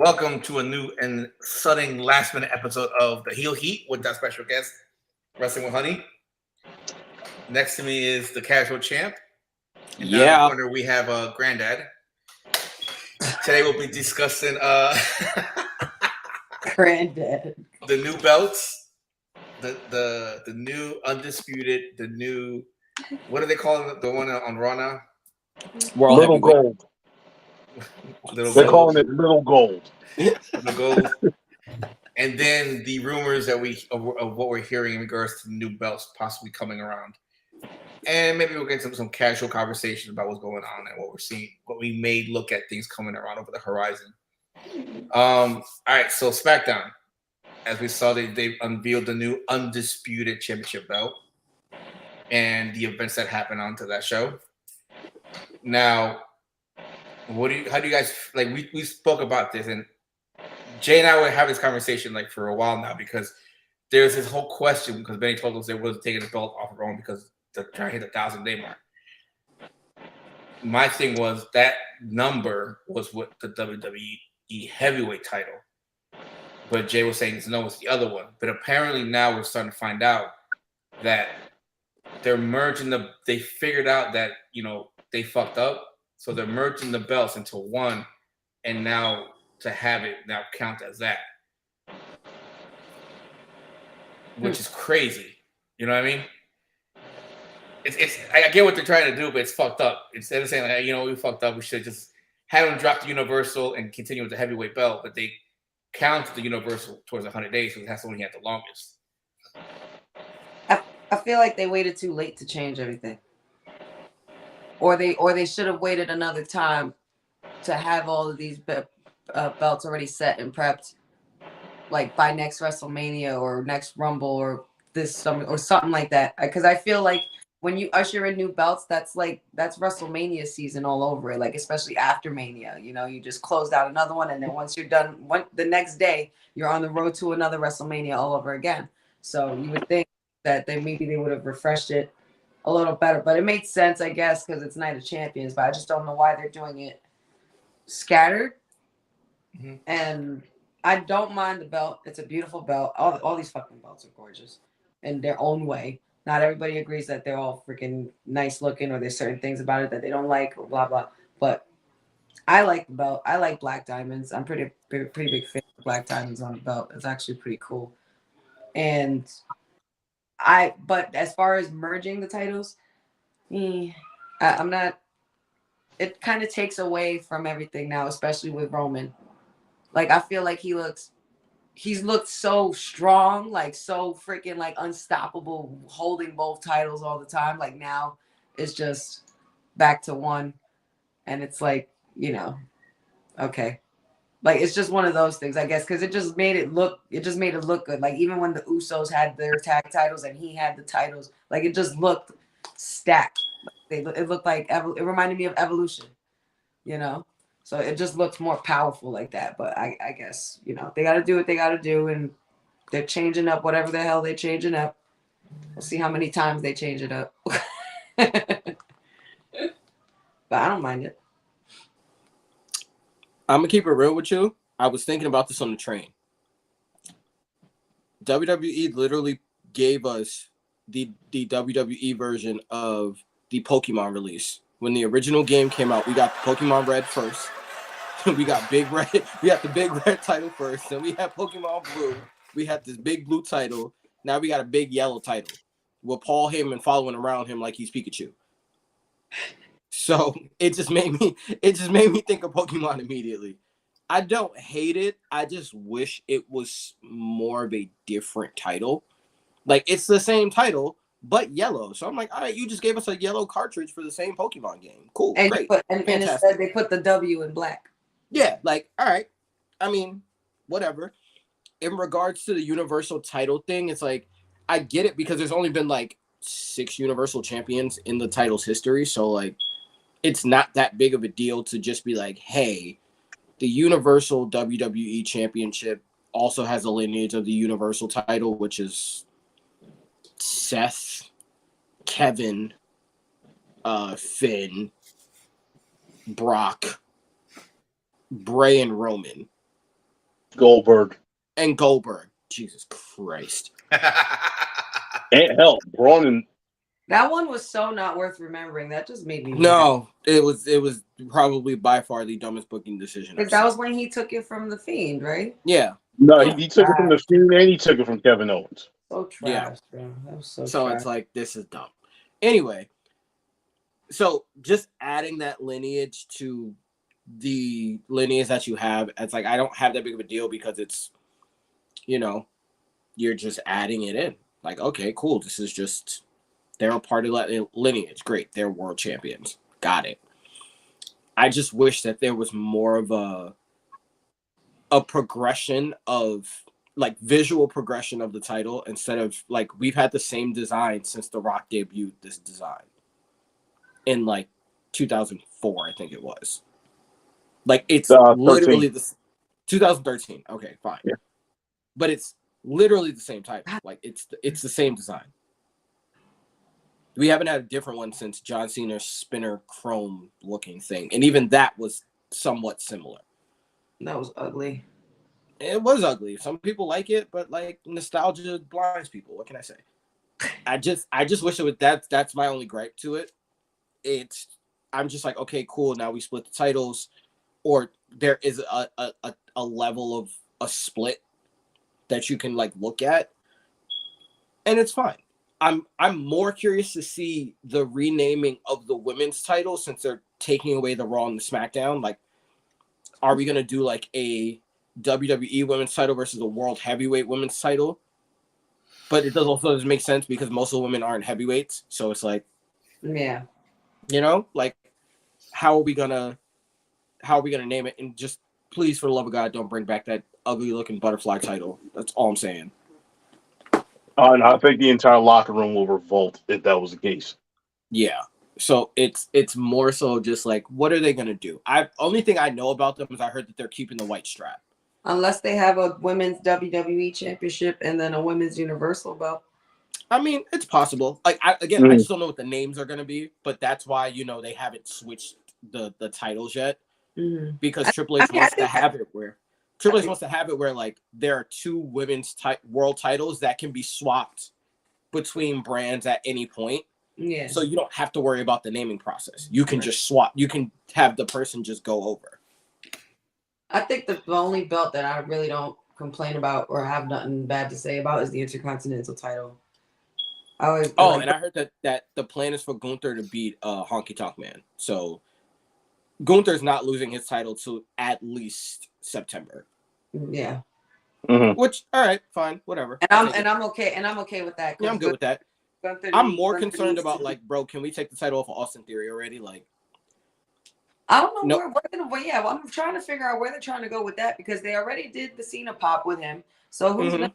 Welcome to a new and sudden last-minute episode of the Heel Heat with that special guest, Wrestling with Honey. Next to me is the Casual Champ. And down in the corner, we have Granddad. Today we'll be discussing Granddad. The new belts, the new undisputed, the new, what do they call it? The one on Raw now? Little Gold. They're calling it Little Gold. Little Gold. And then the rumors that of what we're hearing in regards to the new belts possibly coming around. And maybe we'll get some casual conversation about what's going on and what we're seeing, what we may look at things coming around over the horizon. All right, so SmackDown. As we saw, they unveiled the new undisputed championship belt and the events that happened onto that show. Now, how do you guys like? We spoke about this, and Jay and I were having this conversation like for a while now because there's this whole question because Benny told us they wasn't taking the belt off of Roman because they're trying to hit the 1,000-day mark. My thing was that number was with the WWE heavyweight title, but Jay was saying no, it's the other one. But apparently now we're starting to find out that they're merging they figured out that they fucked up. So they're merging the belts into one, and now to have it now count as that, which is crazy. You know what I mean? I get what they're trying to do, but it's fucked up. Instead of saying like, we fucked up, we should just have them drop the Universal and continue with the heavyweight belt. But they count the Universal towards 100 days, so that's when he had the longest. I feel like they waited too late to change everything. Or they should have waited another time to have all of these belts already set and prepped, like by next WrestleMania or next Rumble or this summer or something like that. Because I feel like when you usher in new belts, that's WrestleMania season all over it. Like especially after Mania, you just closed out another one, and then once you're done, the next day you're on the road to another WrestleMania all over again. So you would think that maybe they would have refreshed it a little better, but it made sense, I guess, because it's Night of Champions. But I just don't know why they're doing it scattered. Mm-hmm. And I don't mind the belt; it's a beautiful belt. All these fucking belts are gorgeous in their own way. Not everybody agrees that they're all freaking nice looking, or there's certain things about it that they don't like, or blah blah. But I like the belt. I like black diamonds. I'm pretty big fan of black diamonds on the belt. It's actually pretty cool. And but as far as merging the titles, I'm not. It kind of takes away from everything now, especially with Roman. Like I feel like he's looked so strong, like so freaking like unstoppable, holding both titles all the time. Like now, it's just back to one, and it's like okay. Like it's just one of those things, I guess, because it just made it look good. Like even when the Usos had their tag titles and he had the titles, like it just looked stacked. It looked like it reminded me of Evolution, So it just looks more powerful like that. But I guess they got to do what they got to do, and they're changing up whatever the hell they're changing up. We'll see how many times they change it up. But I don't mind it. I'm gonna keep it real with you. I was thinking about this on the train. WWE literally gave us the WWE version of the Pokemon release. When the original game came out, we got Pokemon Red first. We got Big Red. We got the Big Red title first. Then we had Pokemon Blue. We had this big blue title. Now we got a big yellow title with Paul Heyman following around him like he's Pikachu. So it just made me think of Pokemon immediately. I don't hate it. I just wish it was more of a different title. Like it's the same title, but yellow. So I'm like, all right, you just gave us a yellow cartridge for the same Pokemon game. Cool, and great. And instead they put the W in black. Yeah, like, all right. I mean, whatever. In regards to the Universal title thing, it's like, I get it because there's only been like 6 Universal champions in the title's history. So like, it's not that big of a deal to just be like, hey, the Universal WWE Championship also has a lineage of the Universal title, which is Seth, Kevin, Finn, Brock, Bray, and Roman. Goldberg. And Goldberg. Jesus Christ. And hell, Braun and That one was so not worth remembering. That just made me mad. No, it was probably by far the dumbest booking decision. Because that was when he took it from the Fiend, right? Yeah. no, he took it from the Fiend and he took it from Kevin Owens. So trash, bro. That was so So trash. it's like, this is dumb. Anyway, so just adding that lineage to the lineage that you have, it's like, I don't have that big of a deal because it's, you're just adding it in. Like, okay, cool. This is just, they're a part of that lineage. Great. They're world champions. Got it. I just wish that there was more of a progression of, like, visual progression of the title instead of, like, we've had the same design since The Rock debuted this design in, like, 2004, I think it was. Like, it's literally 2013. Okay, fine. Yeah. But it's literally the same title. Like, it's the same design. We haven't had a different one since John Cena's spinner chrome looking thing. And even that was somewhat similar. That was ugly. It was ugly. Some people like it, but like nostalgia blinds people. What can I say? I just wish it would. That's my only gripe to it. I'm just like, okay, cool. Now we split the titles, or there is a level of a split that you can like look at, and it's fine. I'm more curious to see the renaming of the women's title since they're taking away the Raw and the SmackDown. Like, are we gonna do like a WWE women's title versus a World Heavyweight women's title? But it doesn't make sense because most of the women aren't heavyweights. So it's like, yeah, like how are we gonna name it? And just please, for the love of God, don't bring back that ugly looking butterfly title. That's all I'm saying. And I think the entire locker room will revolt if that was the case. Yeah. So it's more so just like, what are they gonna do? Only thing I know about them is I heard that they're keeping the white strap. unless they have a women's WWE championship and then a women's Universal belt. I mean, it's possible. Like, I just don't know what the names are gonna be, but that's why they haven't switched the titles yet, because Triple H wants to have it where like there are two women's world titles that can be swapped between brands at any point. Yeah. So you don't have to worry about the naming process. You can just swap. You can have the person just go over. I think the only belt that I really don't complain about or have nothing bad to say about is the Intercontinental title. And I heard that the plan is for Gunther to beat Honky Tonk Man. So Gunther's not losing his title till at least September. Yeah. Mm-hmm. Which, all right, fine, whatever. And I'm okay with that. Yeah, I'm good with that. I'm more concerned about like, bro, can we take the title off of Austin Theory already? Like, I don't know I'm trying to figure out where they're trying to go with that because they already did the Cena pop with him. So who's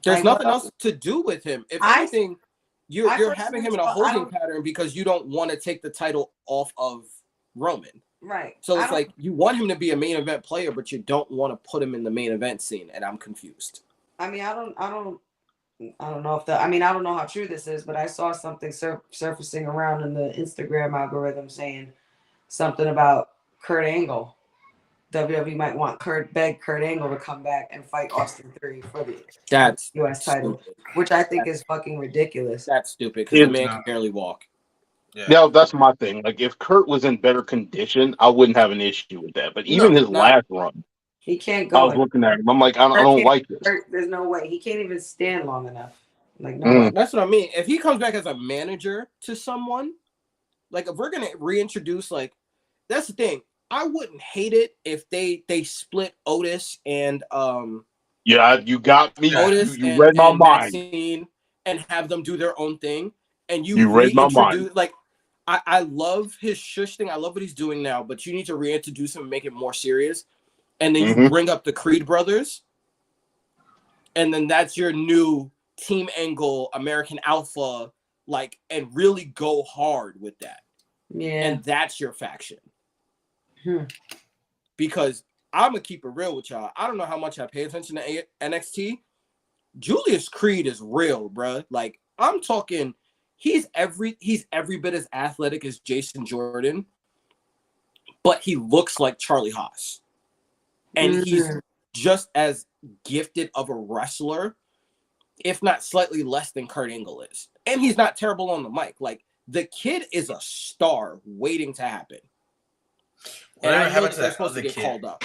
there's nothing else to do with him. If anything, you're having him in a holding pattern because you don't want to take the title off of Roman. Right. So it's like you want him to be a main event player, but you don't want to put him in the main event scene, and I'm confused. I mean, I don't know I don't know how true this is, but I saw something surfacing around in the Instagram algorithm saying something about Kurt Angle. WWE might beg Kurt Angle to come back and fight Austin Theory for the US title, which I think is fucking ridiculous. That's stupid because the man can barely walk. Yeah, that's my thing. Like, if Kurt was in better condition, I wouldn't have an issue with that. But even his last run, he can't go. I was looking at him. I'm like, I don't like this. There's no way. He can't even stand long enough. Like, no way. That's what I mean. If he comes back as a manager to someone, like if we're gonna reintroduce, like, that's the thing. I wouldn't hate it if they split Otis and Yeah, you got me. Otis you read my mind. Maxine and have them do their own thing. And you read my mind. Like, I love his shush thing. I love what he's doing now, but you need to reintroduce him and make it more serious. And then you bring up the Creed brothers. And then that's your new Team Angle, American Alpha, like, and really go hard with that. Yeah. And that's your faction. Because I'm going to keep it real with y'all. I don't know how much I pay attention to NXT. Julius Creed is real, bruh. Like, I'm talking... He's every bit as athletic as Jason Jordan, but he looks like Charlie Haas. And just as gifted of a wrestler, if not slightly less than Kurt Angle is. And he's not terrible on the mic. Like, the kid is a star waiting to happen. And I know that they're supposed to get called up.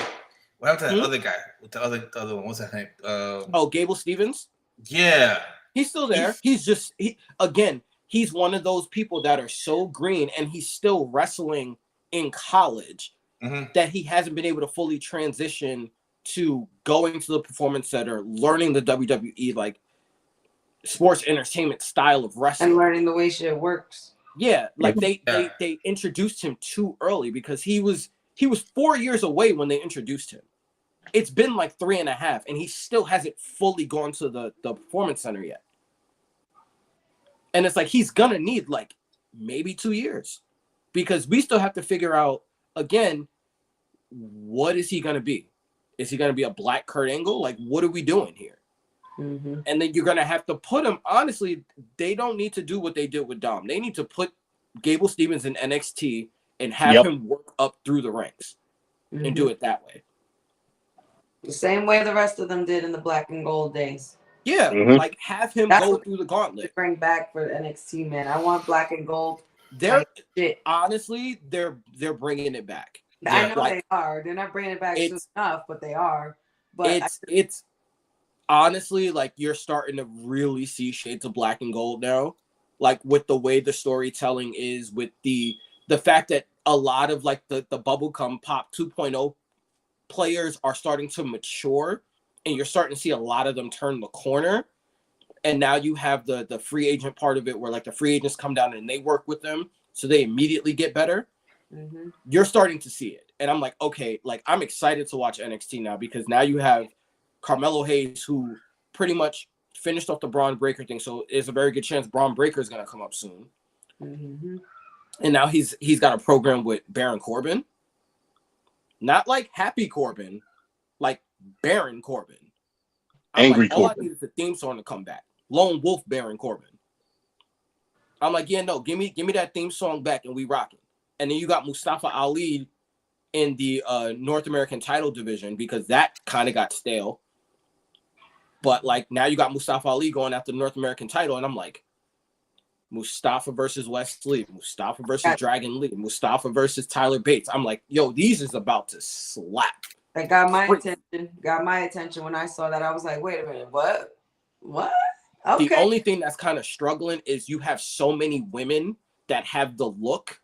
What happened to that other guy? With the other one? What's that name? Gable Stevens? Yeah. He's still there. He's one of those people that are so green, and he's still wrestling in college that he hasn't been able to fully transition to going to the performance center, learning the WWE like sports entertainment style of wrestling, and learning the way shit works. Yeah, like they introduced him too early because he was 4 years away when they introduced him. It's been like 3.5, and he still hasn't fully gone to the performance center yet. And it's like he's gonna need like maybe 2 years because we still have to figure out again, what is he gonna be? Is he gonna be a black Kurt Angle? Like, what are we doing here? Mm-hmm. And then you're gonna have to put him. Honestly, they don't need to do what they did with Dom. They need to put Gable Stevens in NXT and have him work up through the ranks and do it that way. The same way the rest of them did in the black and gold days. Yeah, like have him go through the gauntlet. Bring back for NXT, man. I want black and gold. Honestly, they're bringing it back. I know they are. They're not bringing it back soon enough, but they are. But it's honestly like you're starting to really see shades of black and gold now, like with the way the storytelling is, with the fact that a lot of like the bubblegum pop 2.0 players are starting to mature, and you're starting to see a lot of them turn the corner. And now you have the free agent part of it where like the free agents come down and they work with them, so they immediately get better. You're starting to see it, and I'm like, okay, like I'm excited to watch NXT now because now you have Carmelo Hayes, who pretty much finished off the Braun Breaker thing, so there's a very good chance Braun Breaker is going to come up soon. And now he's got a program with Baron Corbin, not like Happy Corbin, like Baron Corbin. Angry Corbin. All I Corbin. need is the theme song to come back. Lone Wolf Baron Corbin. I'm like, yeah, no, give me that theme song back and we rock it. And then you got Mustafa Ali in the North American title division because that kind of got stale. But like now you got Mustafa Ali going after the North American title, and I'm like, Mustafa versus Wesley, Mustafa versus Dragon Lee, Mustafa versus Tyler Bates. I'm like, yo, these is about to slap. That got my attention. Got my attention when I saw that. I was like, wait a minute, what? Okay. The only thing that's kind of struggling is you have so many women that have the look,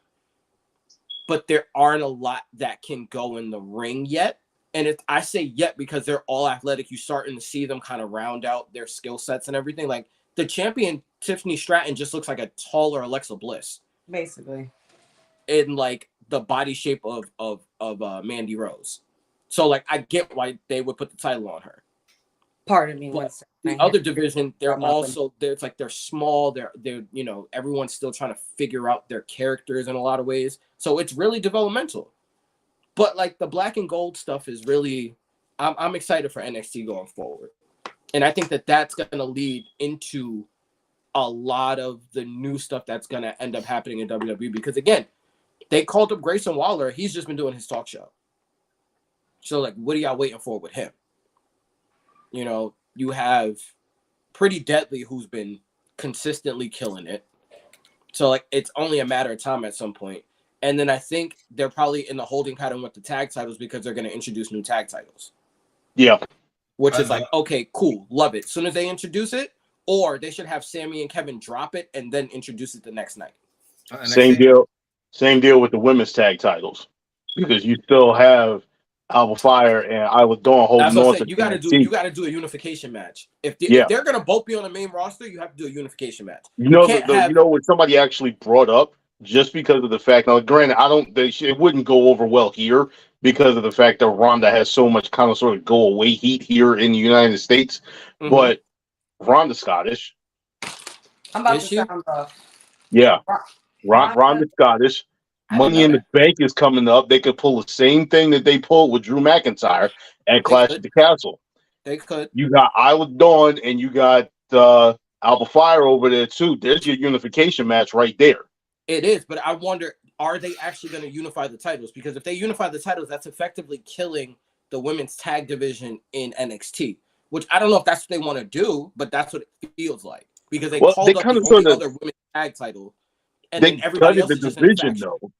but there aren't a lot that can go in the ring yet. And I say yet because they're all athletic. You're starting to see them kind of round out their skill sets and everything. Like the champion, Tiffany Stratton, just looks like a taller Alexa Bliss. Basically. In like the body shape of Mandy Rose. So like I get why they would put the title on her. Pardon me. The other division, they're small. They're everyone's still trying to figure out their characters in a lot of ways. So it's really developmental. But like the black and gold stuff is really, I'm excited for NXT going forward. And I think that's going to lead into a lot of the new stuff that's going to end up happening in WWE. Because again, they called up Grayson Waller. He's just been doing his talk show. So like, what are y'all waiting for with him? You know, you have Pretty Deadly, who's been consistently killing it. So like, it's only a matter of time at some point. And then I think they're probably in the holding pattern with the tag titles because they're going to introduce new tag titles. Yeah. Which is like, okay, cool. Love it. As soon as they introduce it, or they should have Sammy and Kevin drop it and then introduce it the next night. Same deal. Same deal with the women's tag titles. Because you still have Alba Fire and Isla Dawn holding on to. You got to do a unification match. If they're going to both be on the main roster, you have to do a unification match. You know what somebody actually brought up, just because of the fact. Now, granted, it wouldn't go over well here because of the fact that Ronda has so much kind of sort of go away heat here in the United States. But Ronda's Scottish. I'm about to sound off. Yeah, Ronda's Scottish. Money in the Bank is coming up. They could pull the same thing that they pulled with Drew McIntyre at Clash at the Castle. They could. You got Isla Dawn and you got Alba Fire over there too. There's your unification match right there. It is, but I wonder, are they actually going to unify the titles? Because if they unify the titles, that's effectively killing the women's tag division in NXT, which I don't know if that's what they want to do, but that's what it feels like because they called up kind the of only other women's tag title, and they then everybody gutted else the is just in a division faction. though.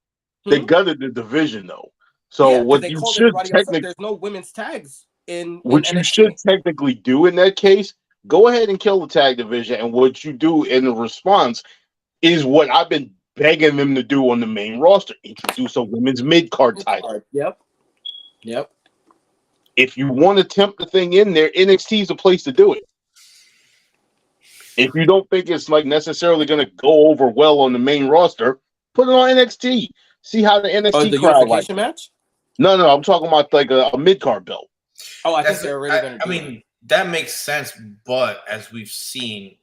They gutted the division though. So Yeah, because what they you called should everybody else up. technically There's no women's tags in what you NXT. should technically do in that case, go ahead and kill the tag division. And what you do in the response is what I've been begging them to do on the main roster: introduce a women's mid card title. Yep. If you want to tempt the thing in there, NXT is a place to do it. If you don't think it's like necessarily going to go over well on the main roster, put it on NXT. See how the NXT the crowd likes unification it. match. No, I'm talking about like a mid card belt. Oh, I think they're already going to do it. That makes sense, but as we've seen,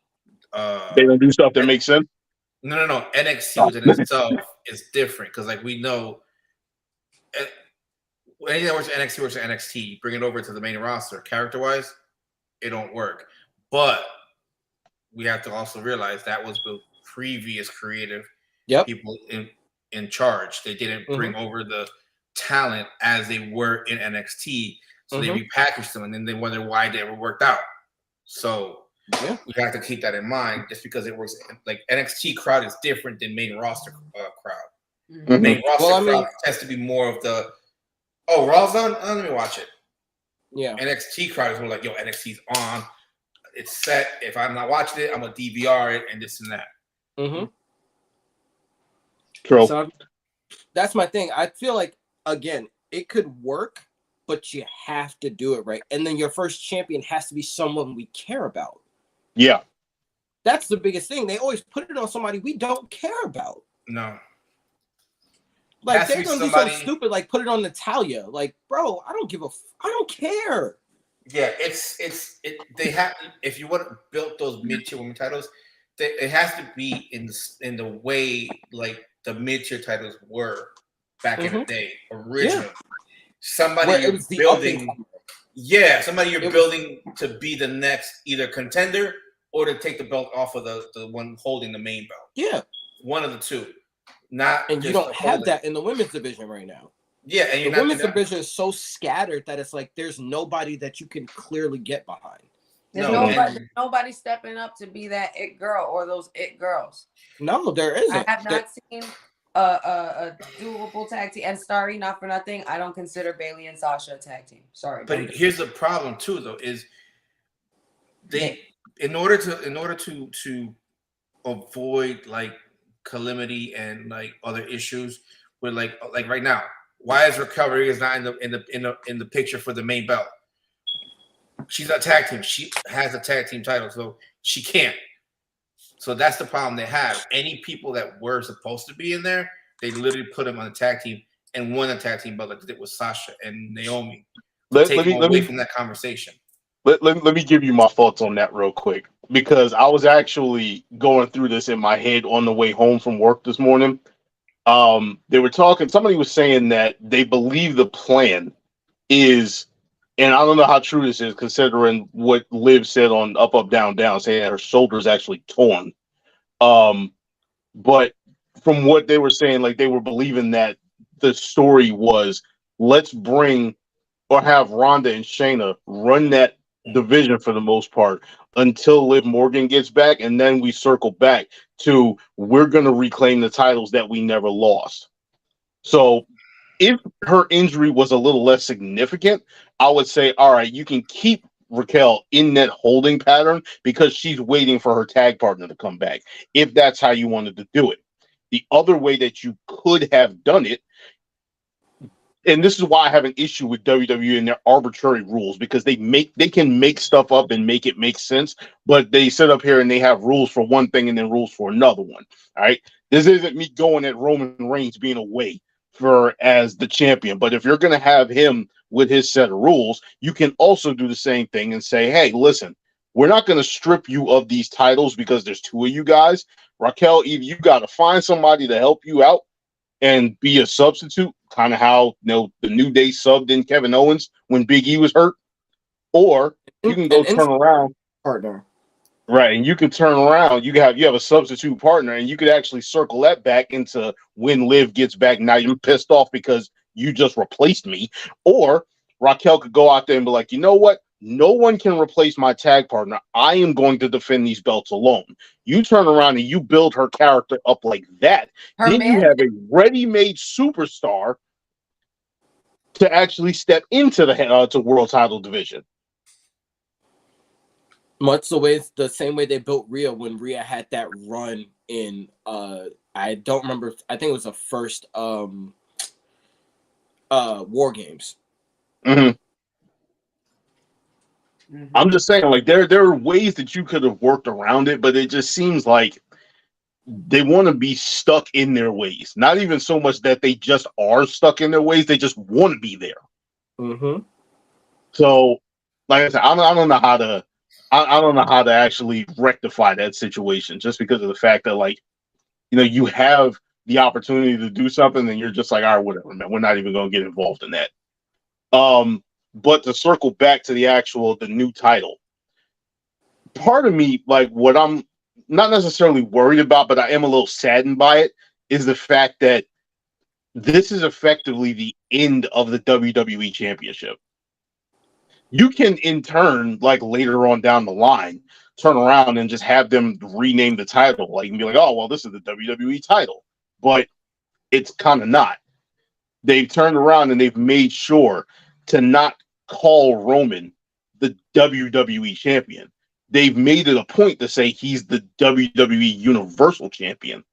They don't do stuff that makes sense. No. NXT within itself is different because, like, we know anything that works at NXT. Bring it over to the main roster, character-wise, it don't work. But we have to also realize that was the previous creative people in charge. They didn't bring over the talent as they were in NXT, so they repackaged them, and then they wonder why they ever worked out. So we have to keep that in mind. Just because it works, like NXT crowd is different than main roster crowd. Main roster crowd tends to be more of the Raw's on. Let me watch it. Yeah. NXT crowd is more like, yo, NXT's on. It's set. If I'm not watching it, I'm gonna DVR it and this and that. True. So that's my thing. I feel like again, it could work, but you have to do it right. And then your first champion has to be someone we care about. Yeah. That's the biggest thing. They always put it on somebody we don't care about. No. Like they're gonna do something stupid, like put it on Natalia. Like, bro, I don't care. Yeah, they have. If you want to build those mid-tier women titles, it has to be in the way like the mid-tier titles were back in the day originally. Somebody you're building, somebody you're building to be the next either contender or to take the belt off of the one holding the main belt. Yeah, one of the two. And you don't have that in the women's division right now. Yeah, and the women's division is so scattered that it's like there's nobody that you can clearly get behind. There's nobody stepping up to be that it girl or those it girls. No, there isn't. I have not seen a doable tag team. And sorry, not for nothing, I don't consider Bayley and Sasha a tag team. Sorry. But here's the problem too, though, is in order to avoid like calamity and like other issues with like right now, why is Raquel Rodriguez not in the picture for the main belt? She's a tag team. She has a tag team title, so she can't. So that's the problem they have. Any people that were supposed to be in there, they literally put them on the tag team and won the tag team belt like they did with Sasha and Naomi. Let me from that conversation. Let me give you my thoughts on that real quick, because I was actually going through this in my head on the way home from work this morning. They were talking, somebody was saying that they believe the plan is, and I don't know how true this is considering what Liv said on Up, Up, Down, Down, saying that her shoulder is actually torn. But from what they were saying, like they were believing that the story was, let's bring or have Ronda and Shayna run that division for the most part until Liv Morgan gets back, and then we circle back to we're going to reclaim the titles that we never lost. So if her injury was a little less significant, I would say, all right, you can keep Raquel in that holding pattern because she's waiting for her tag partner to come back, if that's how you wanted to do it. The other way that you could have done it, and this is why I have an issue with WWE and their arbitrary rules, because they can make stuff up and make it make sense, but they sit up here and they have rules for one thing and then rules for another one. All right. This isn't me going at Roman Reigns being away as the champion, but if you're going to have him with his set of rules, you can also do the same thing and say, hey, listen, we're not going to strip you of these titles because there's two of you guys. Raquel, either you got to find somebody to help you out and be a substitute, kind of how the New Day subbed in Kevin Owens when Big E was hurt, or you can go turn around partner, right? And you can turn around. You have a substitute partner, and you could actually circle that back into when Liv gets back. Now you're pissed off because you just replaced me, or Raquel could go out there and be like, you know what? No one can replace my tag partner. I am going to defend these belts alone. You turn around and you build her character up like that. Her Then you man, have a ready-made superstar to actually step into the to world title division. Much the same way they built Rhea when Rhea had that run in I don't remember, I think it was the first War Games. Mm-hmm. Mhm. I'm just saying, like, there are ways that you could have worked around it, but it just seems like they want to be stuck in their ways. Not even so much that they just are stuck in their ways; they just want to be there. Mm-hmm. So, like I said, I don't know how to, I don't know how to actually rectify that situation, just because of the fact that, like, you know, you have the opportunity to do something, and you're just like, all right, whatever, man. We're not even going to get involved in that. But to circle back to the new title, part of me, like, what I'm not necessarily worried about, but I am a little saddened by it, is the fact that this is effectively the end of the WWE Championship. You can, in turn, like later on down the line, turn around and just have them rename the title, like, and be like, oh, well, this is the WWE title. But it's kind of not. They've turned around and they've made sure to not call Roman the WWE champion. They've made it a point to say he's the WWE Universal Champion.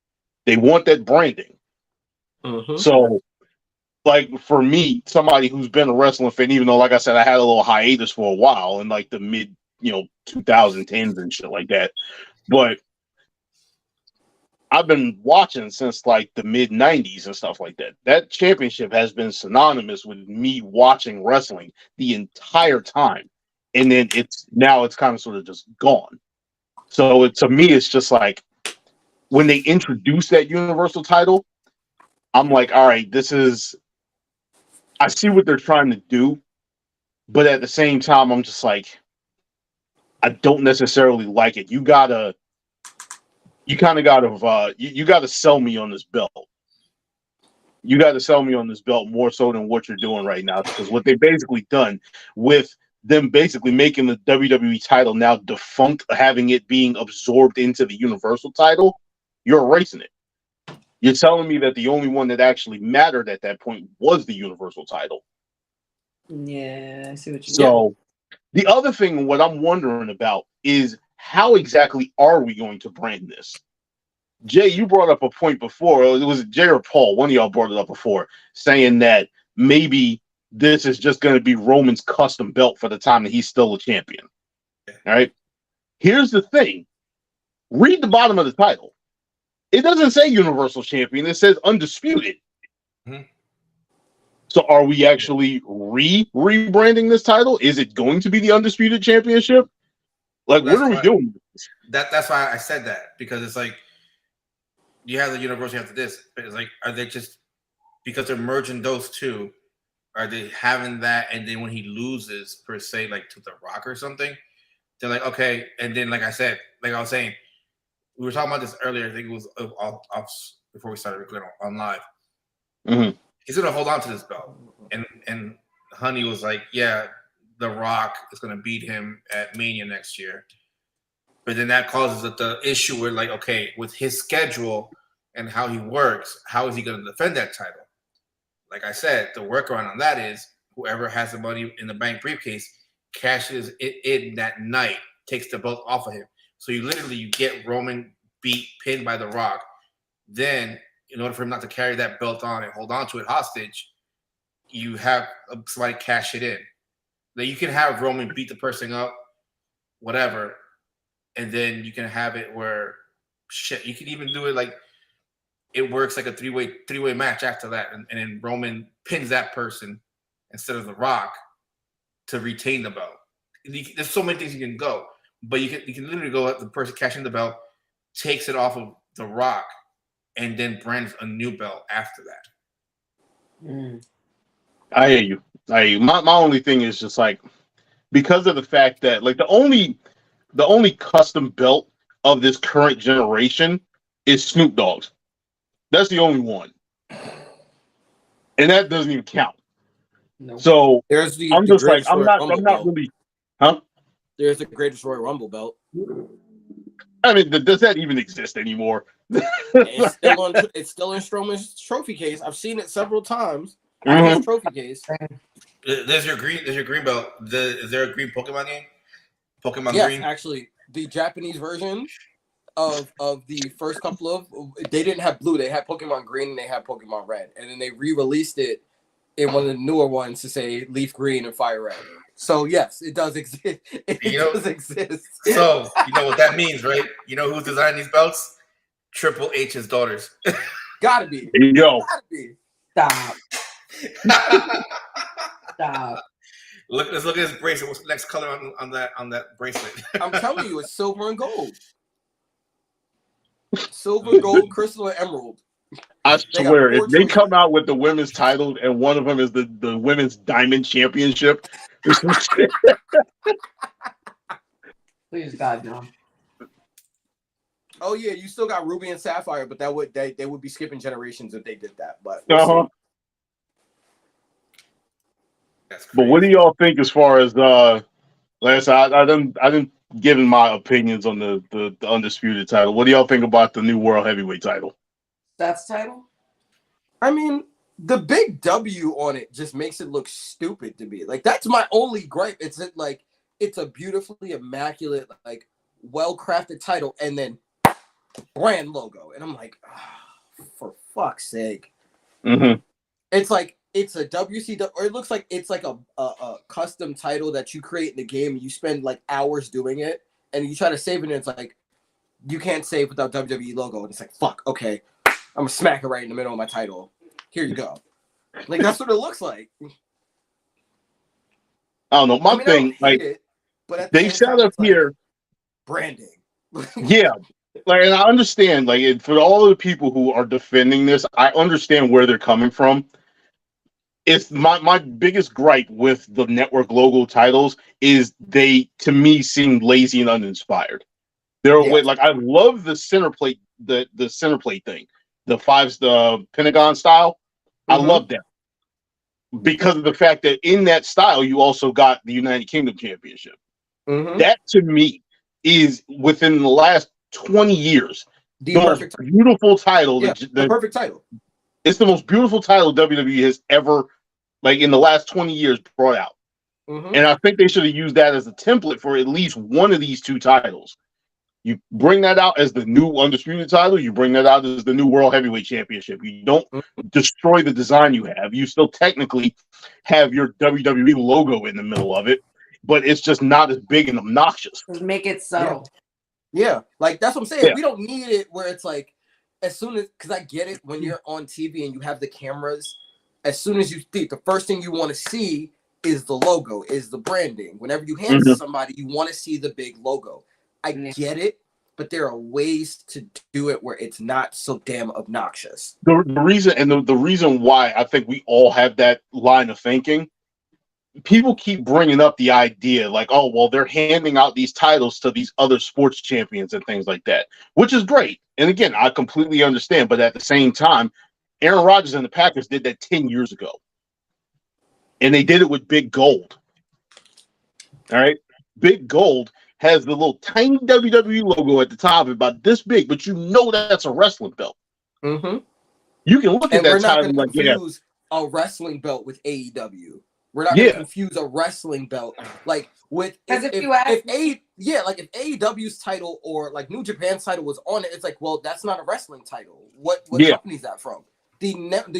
They want that branding. Mm-hmm. So, like, for me, somebody who's been a wrestling fan, even though, like I said, I had a little hiatus for a while in like the mid, 2010s and shit like that. But I've been watching since like the mid 90s and stuff like that. That championship has been synonymous with me watching wrestling the entire time. And then it's kind of sort of just gone. So to me, it's just like when they introduce that universal title, I'm like, all right, I see what they're trying to do. But at the same time, I'm just like, I don't necessarily like it. You gotta sell me on this belt. You got to sell me on this belt more so than what you're doing right now, because what they've basically done with them basically making the WWE title now defunct, having it being absorbed into the Universal title, you're erasing it. You're telling me that the only one that actually mattered at that point was the Universal title. Yeah, I see what you mean. So the other thing, what I'm wondering about is how exactly are we going to brand this? Jay, you brought up a point before. It was Jay or Paul. One of y'all brought it up before, saying that maybe this is just going to be Roman's custom belt for the time that he's still a champion. All right. Here's the thing. Read the bottom of the title. It doesn't say Universal Champion. It says Undisputed. Mm-hmm. So are we actually rebranding this title? Is it going to be the Undisputed Championship? Like, what are we doing? That's why I said that, because it's like, you have the Universal, you have this, but it's like, are they just, because they're merging those two, are they having that, and then when he loses, per se, like to The Rock or something, they're like, okay, and then like I said, like I was saying, we were talking about this earlier, I think it was before we started recording on live. Mm-hmm. He's gonna hold on to this belt, and Honey was like, yeah, The Rock is gonna beat him at Mania next year. But then that causes the issue where, like, okay, with his schedule and how he works, how is he going to defend that title? Like I said, the workaround on that is whoever has the money in the bank briefcase cashes it in that night, takes the belt off of him. So you get Roman pinned by The Rock. Then, in order for him not to carry that belt on and hold on to it hostage, you have somebody cash it in. Like, you can have Roman beat the person up, whatever. And then you can have it where you can even do it like it works like a three-way match after that, and then Roman pins that person instead of The Rock to retain the belt. There's so many things you can go, but you can literally go at the person cashing the belt, takes it off of The Rock, and then brands a new belt after that. Mm. I hear you. My only thing is just like, because of the fact that, like, the only custom belt of this current generation is Snoop Dogg's. That's the only one. And that doesn't even count. No. So There's the I'm just like greatest Royal Rumble I'm not belt. really, huh? There's the greatest Royal Rumble belt. I mean, does that even exist anymore? It's still in Strowman's trophy case. I've seen it several times out of his trophy case. There's your green belt. Is there a green Pokemon game? Pokemon Yes, Green. actually, the Japanese version of the first couple of they didn't have blue. They had Pokemon Green and they had Pokemon Red, and then they re-released it in one of the newer ones to say Leaf Green and Fire Red. So yes, it does exist. It does exist. So you know what that means, right? You know who's designing these belts? Triple H's daughters. Gotta be. Yo, Gotta be. Stop. Stop. Let's look at his bracelet. What's the next color on that bracelet? I'm telling you, it's silver and gold. Silver, gold, crystal, and emerald. I swear, if they choices. come out with the women's title and one of them is the women's diamond championship, or some shit. Please, God, no. Oh yeah, you still got Ruby and Sapphire, but they would be skipping generations if they did that. But But what do y'all think as far as last? I didn't give my opinions on the undisputed title. What do y'all think about the new world heavyweight title? That's title? I mean, the big W on it just makes it look stupid to me. Like, that's my only gripe. It's a beautifully immaculate, like, well-crafted title, and then brand logo. And I'm like, oh, for fuck's sake. Mm-hmm. It's like, it's a WCW, or it looks like it's like a custom title that you create in the game, and you spend, like, hours doing it, and you try to save it, and it's like, you can't save without WWE logo. And it's like, fuck, okay. I'm gonna smack it right in the middle of my title. Here you go. Like, that's what it looks like. I don't know. My thing, like, but they sat up here branding. Yeah, like, and I understand, like, for all of the people who are defending this, I understand where they're coming from. It's my biggest gripe with the network logo titles is they, to me, seem lazy and uninspired. They're like, I love the center plate, the center plate thing, the Pentagon style. I love that because of the fact that in that style you also got the United Kingdom Championship. That, to me, is within the last 20 years the most beautiful title. Yeah, the perfect title. It's the most beautiful title WWE has ever, like, in the last 20 years, brought out. And I think they should have used that as a template for at least one of these two titles. You bring that out as the new undisputed title. You bring that out as the new World Heavyweight Championship. You don't destroy the design you have. You still technically have your WWE logo in the middle of it, but it's just not as big and obnoxious. Just make it subtle. Yeah, like, that's what I'm saying. Yeah. We don't need it where it's like, as soon as, because I get it, when you're on TV and you have the cameras, as soon as you think, the first thing you want to see is the logo, is the branding. Whenever you hand to somebody, you want to see the big logo. I get it, but there are ways to do it where it's not so damn obnoxious. The reason why I think we all have that line of thinking, people keep bringing up the idea like, oh, well, they're handing out these titles to these other sports champions and things like that, which is great. And again, I completely understand. But at the same time, Aaron Rodgers and the Packers did that 10 years ago. And they did it with Big Gold. All right. Big Gold has the little tiny WWE logo at the top, about this big, but you know that's a wrestling belt. You can look at that title and like, confuse a wrestling belt with AEW. We're not going to confuse a wrestling belt like with if AEW's title or like New Japan's title was on it. It's like, well, that's not a wrestling title. What company is that from? The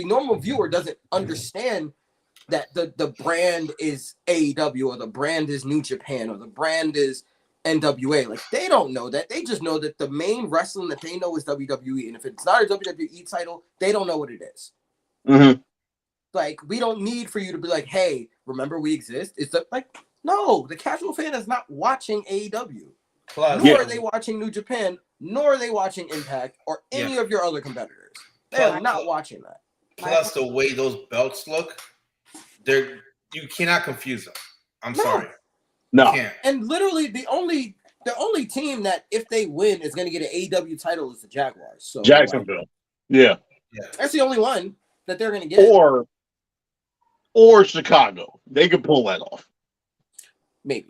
normal viewer doesn't understand that the brand is AEW or the brand is New Japan or the brand is NWA. Like, they don't know that. They just know that the main wrestling that they know is WWE, and if it's not a WWE title, they don't know what it is. Like, we don't need for you to be like, hey, remember we exist? It's like, no, the casual fan is not watching AEW. Nor are they watching New Japan, nor are they watching Impact or any of your other competitors. They are not watching that. Plus, the way those belts look, you cannot confuse them. I'm sorry. No. And literally the only team that if they win is going to get an AEW title is the Jaguars. So Jacksonville. That's the only one that they're going to get. or Chicago. They could pull that off. Maybe.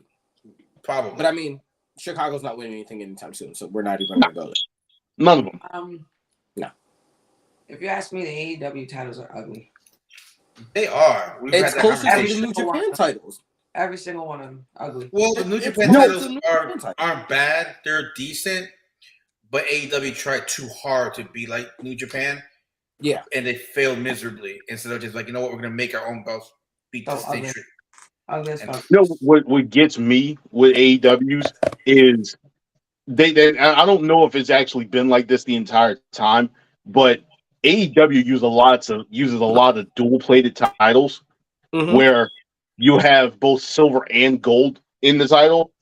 Probably. But I mean, Chicago's not winning anything anytime soon, so we're not even going to go there. None of them. No. If you ask me, the AEW titles are ugly. They are. We've It's had that closer to the conversation. New Japan titles. Every single one of them ugly. Well, the New It's Japan close titles to the New Japan title. aren't bad. They're decent. But AEW tried too hard to be like New Japan. Yeah. And they failed miserably. Instead of just like, you know what, we're going to make our own belts beat the state ugly. street. Ugly as fuck. You know what gets me with AEWs is they I don't know if it's actually been like this the entire time, but AEW uses a lot of dual plated titles where you have both silver and gold in the title.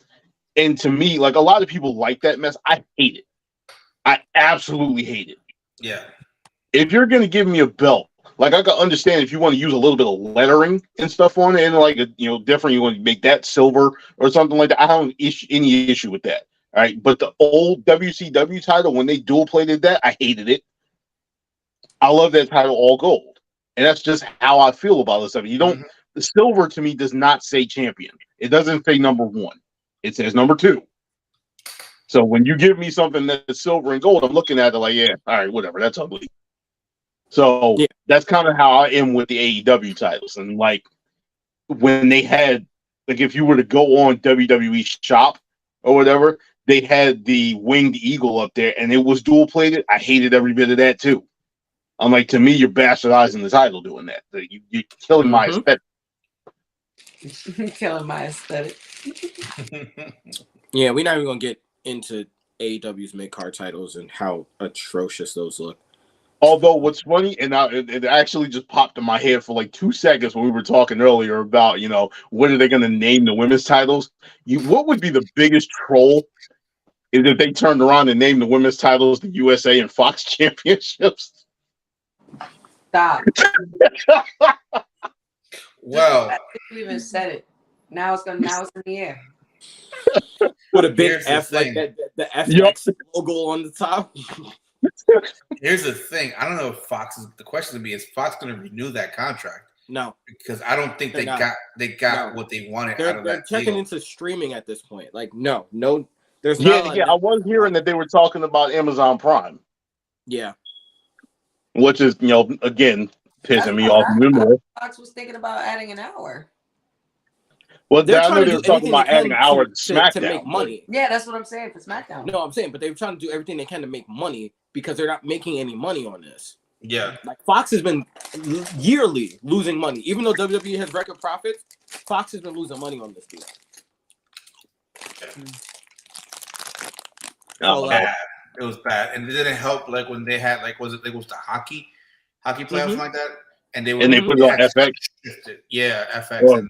And to me, like a lot of people like that mess. I hate it. I absolutely hate it. Yeah. If you're gonna give me a belt, like I can understand if you want to use a little bit of lettering and stuff on it, and like different, you want to make that silver or something like that. I don't have any issue with that. All right, but the old WCW title, when they dual plated that, I hated it. I love that title all gold, and that's just how I feel about this stuff. You don't. The silver to me does not say champion. It doesn't say number one. It says number two. So when you give me something that's silver and gold, I'm looking at it like, yeah, all right, whatever. That's ugly. So that's kind of how I am with the AEW titles. And like when they had, like if you were to go on WWE Shop or whatever, they had the winged eagle up there and it was dual plated. I hated every bit of that too. I'm like, to me, you're bastardizing the title doing that. You're killing my aesthetic. Killing my aesthetic. Yeah, we're not even going to get into AEW's mid-card titles and how atrocious those look. Although what's funny, and it actually just popped in my head for like 2 seconds when we were talking earlier about, what are they going to name the women's titles? What would be the biggest troll is if they turned around and named the women's titles the USA and Fox Championships. Stop. Well, you even said it. Now it's in the air. With a big F like that, the FX logo on the top. Here's the thing. I don't know if the question to me is Fox going to renew that contract? No, because I don't think they got what they wanted out of that. They're checking deal. into streaming at this point. Like, no, there's I was hearing that they were talking about Amazon Prime. Yeah, which is again pissing me off even more. Fox was thinking about adding an hour. Well, I know they were talking about adding an hour to SmackDown to make money. Yeah, that's what I'm saying for SmackDown. No, I'm saying, but they were trying to do everything they can to make money because they're not making any money on this. Yeah, like Fox has been yearly losing money, even though WWE has record profits. Fox has been losing money on this deal. It was bad, and it didn't help. Like when they had was it the hockey playoffs like that, and they put it on FX. Yeah, FX. Well,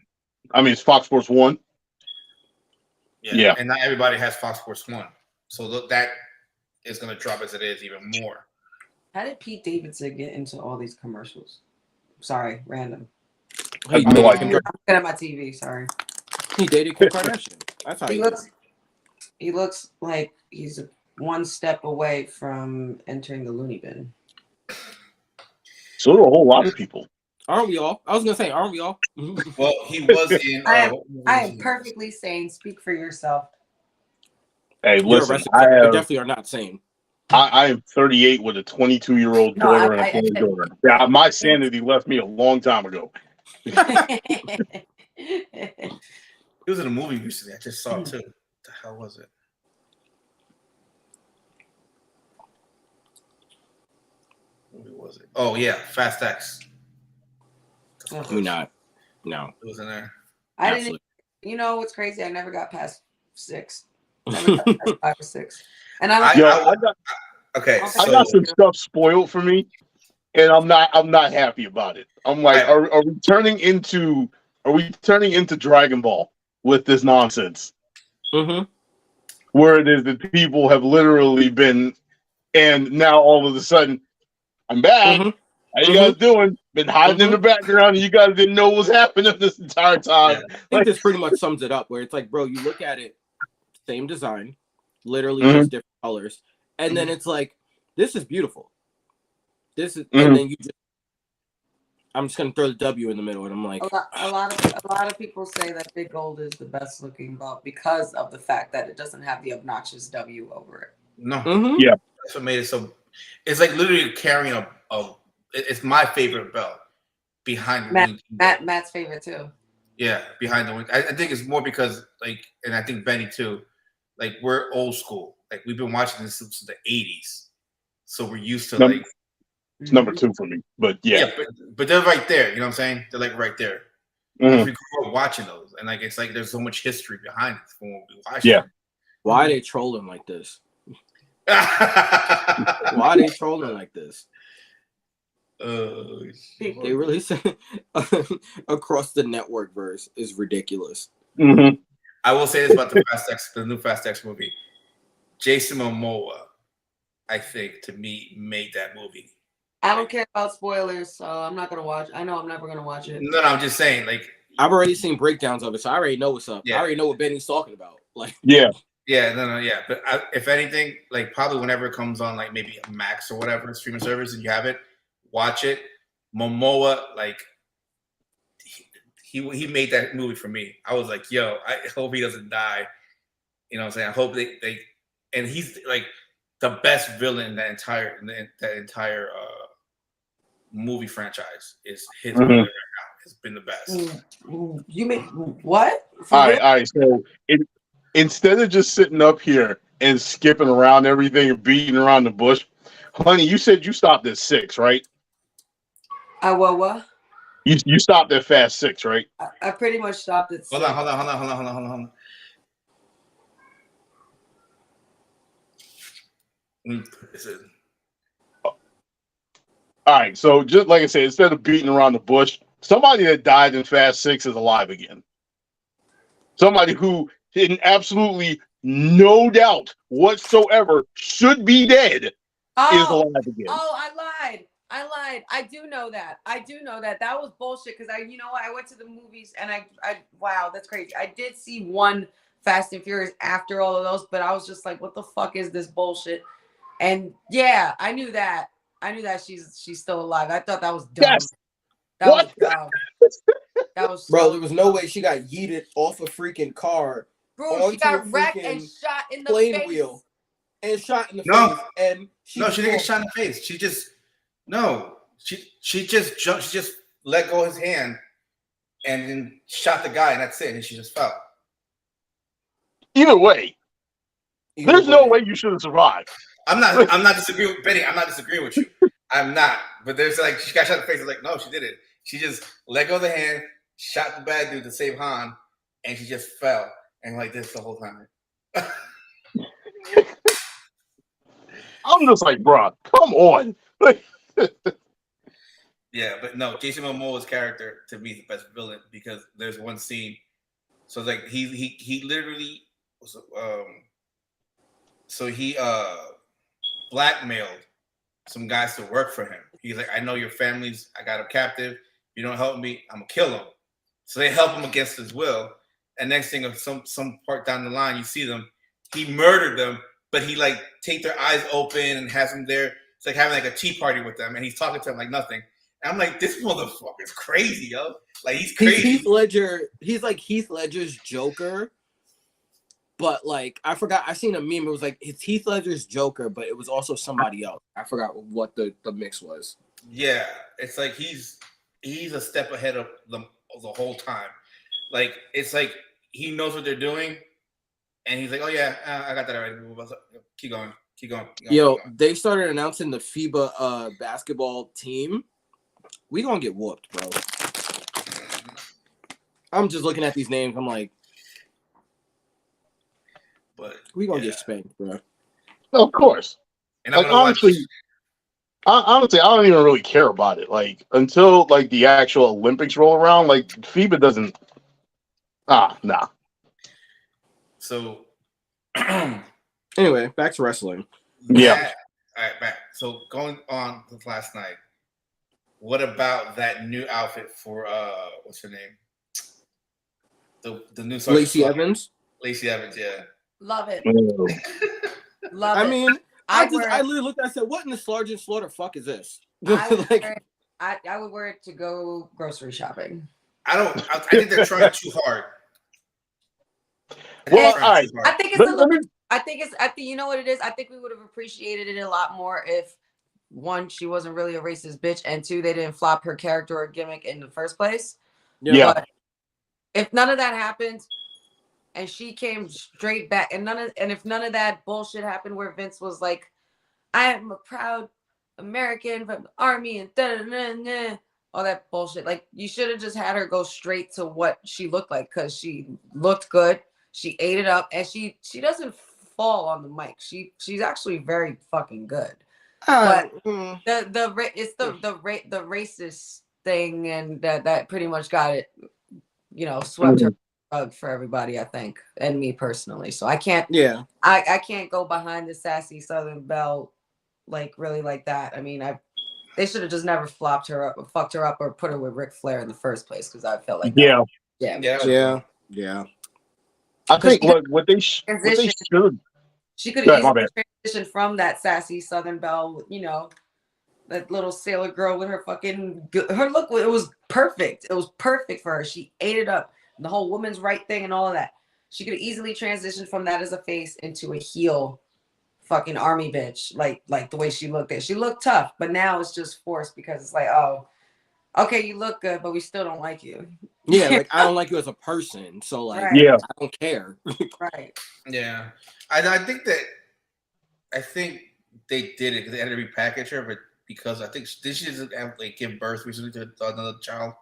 I mean, it's Fox Sports 1. Yeah, and not everybody has Fox Sports 1, so that is going to drop as it is even more. How did Pete Davidson get into all these commercials? Sorry, random. I'm looking at my TV. Sorry. He dated Kim Kardashian. That's how he looks like he's one step away from entering the loony bin. So do a whole lot of people. Aren't we all? I was gonna say, aren't we all? Well, he was in. I am perfectly sane. Speak for yourself. Hey, listen, we definitely are not sane. I am 38 with a 22-year-old daughter and a 20-daughter. Yeah, my sanity left me a long time ago. He was in a movie recently. I just saw it too. What the hell was it? What movie was it? Oh yeah, Fast X. We're not. No. It was in there. I didn't. You know what's crazy? I never got past 6. Never got past 5 or 6. And I got some stuff spoiled for me, and I'm not happy about it. I'm like, are we turning into Dragon Ball with this nonsense? Mm-hmm. Where it is that people have literally been, and now all of a sudden, I'm back. Mm-hmm. How you guys doing? Been hiding in the background, and you guys didn't know what was happening this entire time. I think this pretty much sums it up. Where it's like, bro, you look at it, same design, literally just different colors, and then it's like, this is beautiful. This is, and then you just, I'm just gonna throw the W in the middle, and I'm like, A lot of people say that Big Gold is the best looking belt because of the fact that it doesn't have the obnoxious W over it. No, Yeah. that's what made it so. It's like literally carrying a. It's my favorite belt behind the wing. Matt's favorite too. Yeah, behind the wing. I think it's more because and I think Benny too. Like we're old school. Like we've been watching this since the '80s, so we're used to It's number 2 for me, but yeah. but they're right there. You know what I'm saying? They're like right there. Mhm. We grew up watching those, and it's like there's so much history behind it from when we watched. Yeah. why are they trolling like this? Why are they trolling like this? They really said across the network verse is ridiculous. Mm-hmm. I will say this about the new Fast X movie. Jason Momoa, I think, to me, made that movie. I don't care about spoilers, so I'm not gonna watch. I know I'm never gonna watch it. No, I'm just saying, I've already seen breakdowns of it, so I already know what's up. Yeah. I already know what Benny's talking about. Like, Yeah. Yeah. But if anything, probably whenever it comes on, maybe Max or whatever streaming service, and you have it, watch it. Momoa, he made that movie for me. I was like, yo, I hope he doesn't die. You know what I'm saying? I hope they and he's the best villain in that entire movie franchise is his Mhm. villain right now. Has been the best. You mean what? All right. So instead of just sitting up here and skipping around everything and beating around the bush, honey, you said you stopped at 6, right? What? You stopped at Fast 6, right? I pretty much stopped at. Hold on. Let me put this in. All right. So just like I said, instead of beating around the bush, somebody that died in Fast 6 is alive again. Somebody who, in absolutely no doubt whatsoever, should be dead is alive again. Oh, I lied. I do know that. That was bullshit because you know what? I went to the movies and I wow, that's crazy. I did see one Fast and Furious after all of those, but I was just like, what the fuck is this bullshit? And yeah, I knew that. She's still alive. I thought that was dumb. Yes. That was dumb. That was bro, there was no way she got yeeted off a freaking car. Bro, she got wrecked and shot in the plane face. wheel. And shot in the No. face. And She didn't get shot in the face. She just jumped. She just let go of his hand and then shot the guy, and that's it. And she just fell. Either way, there's no way you should have survived. I'm not disagreeing with Benny. I'm not disagreeing with you. I'm not. But there's she got shot in the face. I'm no, she did it. She just let go of the hand, shot the bad dude to save Han, and she just fell and this the whole time. I'm just like, bro, come on. Yeah, but no, Jason Momoa's character to me is the best villain because there's one scene. So he literally was so he blackmailed some guys to work for him. He's like, I know your families, I got him captive. If you don't help me, I'm gonna kill him. So they help him against his will. And next thing of some part down the line, you see them, he murdered them, but he take their eyes open and has them there. It's like having a tea party with them, and he's talking to them like nothing. And I'm like, this motherfucker's crazy, yo. He's crazy. He's Heath Ledger. He's like Heath Ledger's Joker. But I forgot. I seen a meme. It was it's Heath Ledger's Joker, but it was also somebody else. I forgot what the mix was. Yeah, it's he's a step ahead of the whole time. It's he knows what they're doing, and he's like, oh yeah, I got that already. Keep going. Yo, they started announcing the FIBA basketball team. We gonna get whooped, bro. I'm just looking at these names. I'm like, but we gonna get spanked, bro. Of course. And honestly, I don't even really care about it. Until the actual Olympics roll around, FIBA doesn't. Nah. So anyway, back to wrestling. Yeah. All right, back. So going on to last night, what about that new outfit for what's her name? The new Lacey Evans. Lacey Evans, yeah. Love it. Oh. Love it. I mean, I literally looked at it and said, what in the Sergeant Slaughter fuck is this? I would wear it to go grocery shopping. I think they're trying too hard. Well, all right. I think it's a little bit. I think you know what it is. I think we would have appreciated it a lot more if, one, she wasn't really a racist bitch, and two, they didn't flop her character or gimmick in the first place. Yeah. But if none of that happened, and she came straight back, and if none of that bullshit happened, where Vince was like, "I am a proud American from the army," and all that bullshit. Like, you should have just had her go straight to what she looked like, because she looked good. She ate it up, and she doesn't fall on the mic. She's actually very fucking good. But it's the racist thing, and that pretty much got it, swept her rug for everybody, I think, and me personally. So I can't I can't go behind the sassy Southern Belle really like that. I mean, they should have just never fucked her up or put her with Ric Flair in the first place, because I felt like that. Yeah. I think what they should. She could have easily transitioned from that sassy Southern Belle, that little sailor girl with her her look. It was perfect. It was perfect for her. She ate it up. The whole woman's right thing and all of that. She could have easily transitioned from that as a face into a heel fucking army bitch. Like the way she looked there. She looked tough, but now it's just forced, because it's like, oh, okay, you look good, but we still don't like you. Yeah, like, I don't like you as a person, so I don't care. Right. Yeah, I think they did it because they had to repackage her, but because I think did she just give birth recently to another child?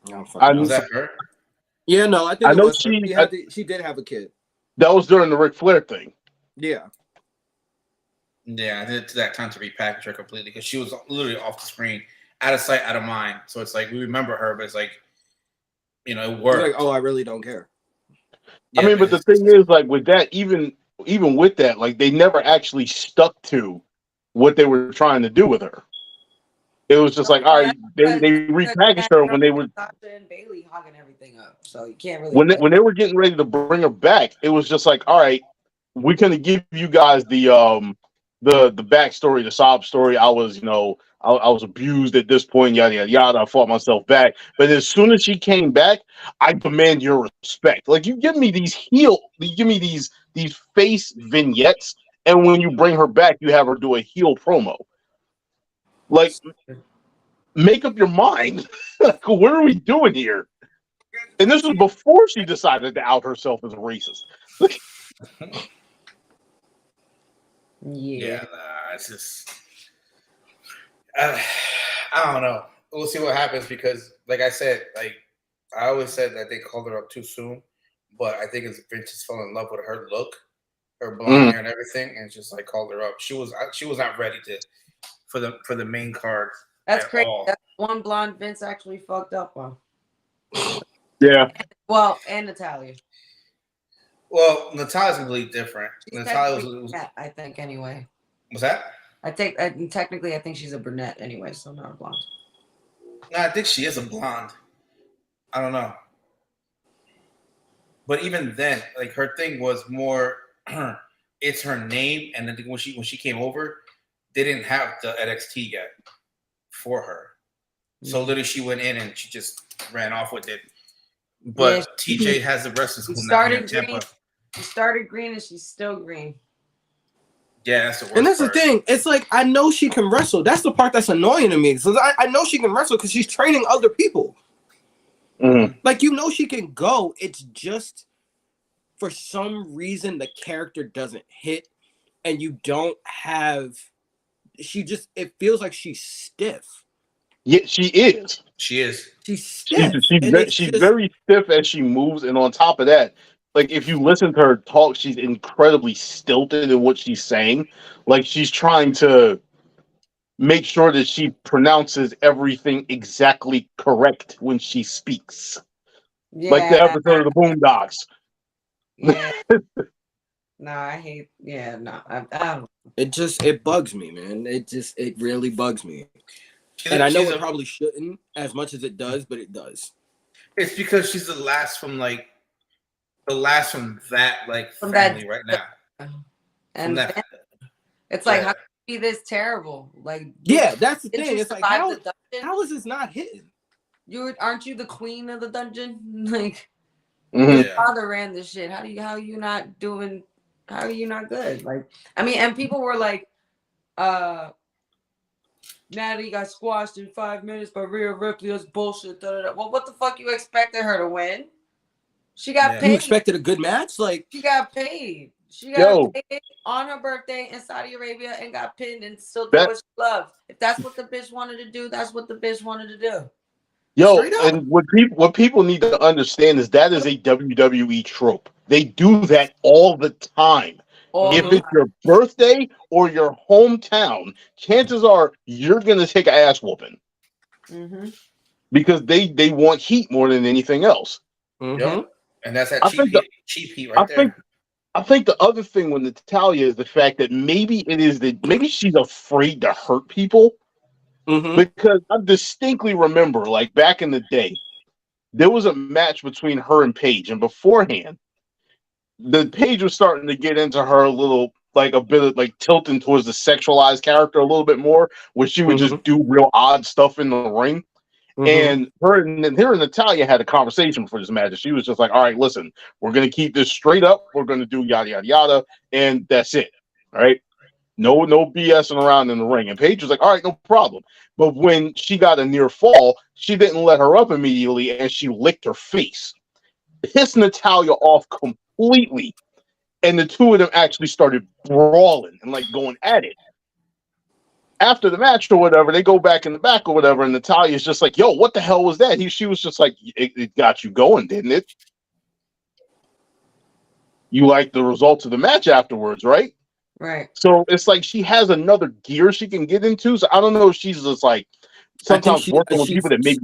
Was that her? Yeah, no, I think she did have a kid. That was during the Ric Flair thing. Yeah, I did it to that time to repackage her completely, because she was literally off the screen, out of sight, out of mind. So it's like we remember her, but it's like, it worked. Like, oh, I really don't care. Yeah, I mean, but the thing is, like, with that, even with that, like, they never actually stuck to what they were trying to do with her. It was just like, all right, they repackaged her when they were Sasha and Bailey hogging everything up, so you can't really. When they were getting ready to bring her back, it was just like, all right, we're gonna give you guys the backstory, the sob story. I was, I was abused at this point, yada yada yada. I fought myself back, but as soon as she came back, I demand your respect. Like, you give me these face vignettes, and when you bring her back, you have her do a heel promo. Like, make up your mind. Like, what are we doing here? And this was before she decided to out herself as a racist. It's just I don't know. We'll see what happens, because, like I said, I always said that they called her up too soon, but I think it's Vince just fell in love with her look, her blonde hair and everything, and just called her up. She was not ready for the main card. That's crazy. That's one blonde Vince actually fucked up on. Yeah. Well, and Natalia. Well, Natalia's completely different. Natalia was, I think, anyway. Was that? Technically, I think she's a brunette anyway, so not a blonde. No, I think she is a blonde. I don't know. But even then, her thing was more, it's her name, and then when she came over, they didn't have the NXT yet for her. So literally, she went in and she just ran off with it. But TJ has the wrestling school now in Tampa. She started green and she's still green. Yeah, that's the worst. And that's part. the thing. It's like, I know she can wrestle. That's the part that's annoying to me. So I know she can wrestle because she's training other people. Like, she can go. It's just, for some reason, the character doesn't hit, and you don't have. It feels like she's stiff. Yeah, she is. She is. She's stiff. She's very stiff as she moves, and on top of that, if you listen to her talk, she's incredibly stilted in what she's saying. Like, she's trying to make sure that she pronounces everything exactly correct when she speaks. Yeah. Like the episode of the Boondocks. Yeah. No, I hate. Yeah, no, I don't. It bugs me, man. It really bugs me. And I know it probably shouldn't as much as it does, but it does. It's because she's the last from that From family that, right now. And it's like, how can be this terrible? Like, Yeah, that's the did thing. you It's like survive the dungeon? how is this not hitting? Aren't you the queen of the dungeon? Like, Mhm. your Yeah. father ran this shit. How are you not doing? How are you not good? Like, I mean, and people were like, Natalie got squashed in 5 minutes by Rhea Ripley. That's bullshit. Da, da, da. Well, what the fuck you expected her to win? She got Yeah. paid. You expected a good match? Like, She got paid. She got Yo. paid on her birthday in Saudi Arabia and got pinned and still did That- what she loved. If that's what the bitch wanted to do, that's what the bitch wanted to do. Yo, Straight up. and what people need to understand is that is a WWE trope. They do that all the time. All If the it's your birthday or your hometown, chances are you're gonna take an ass whooping mm-hmm. because they want heat more than anything else. Yep. And that's that I cheap think heat, I right there. think the other thing with Natalia is the fact that maybe she's afraid to hurt people. Mhm. Because I distinctly remember, like back in the day, there was a match between her and Paige, and beforehand, the Paige was starting to get into her a little, like a bit of like tilting towards the sexualized character a little bit more, where she would just do real odd stuff in the ring. And her and Natalia had a conversation for this match. She was just like, "All right, listen, we're gonna keep this straight up. We're gonna do yada yada yada, and that's it. All right." No BSing around in the ring. And Paige was like, all right, no problem. But when she got a near fall, she didn't let her up immediately and she licked her face. Pissed Natalia off completely. And the two of them actually started brawling and like going at it. After the match or whatever, they go back in the back or whatever, and Natalia's just like, yo, what the hell was that? She was just like, it got you going, didn't it? You liked the results of the match afterwards, right? Right. So it's like she has another gear she can get into. So I don't know if she's just like sometimes working with people that maybe.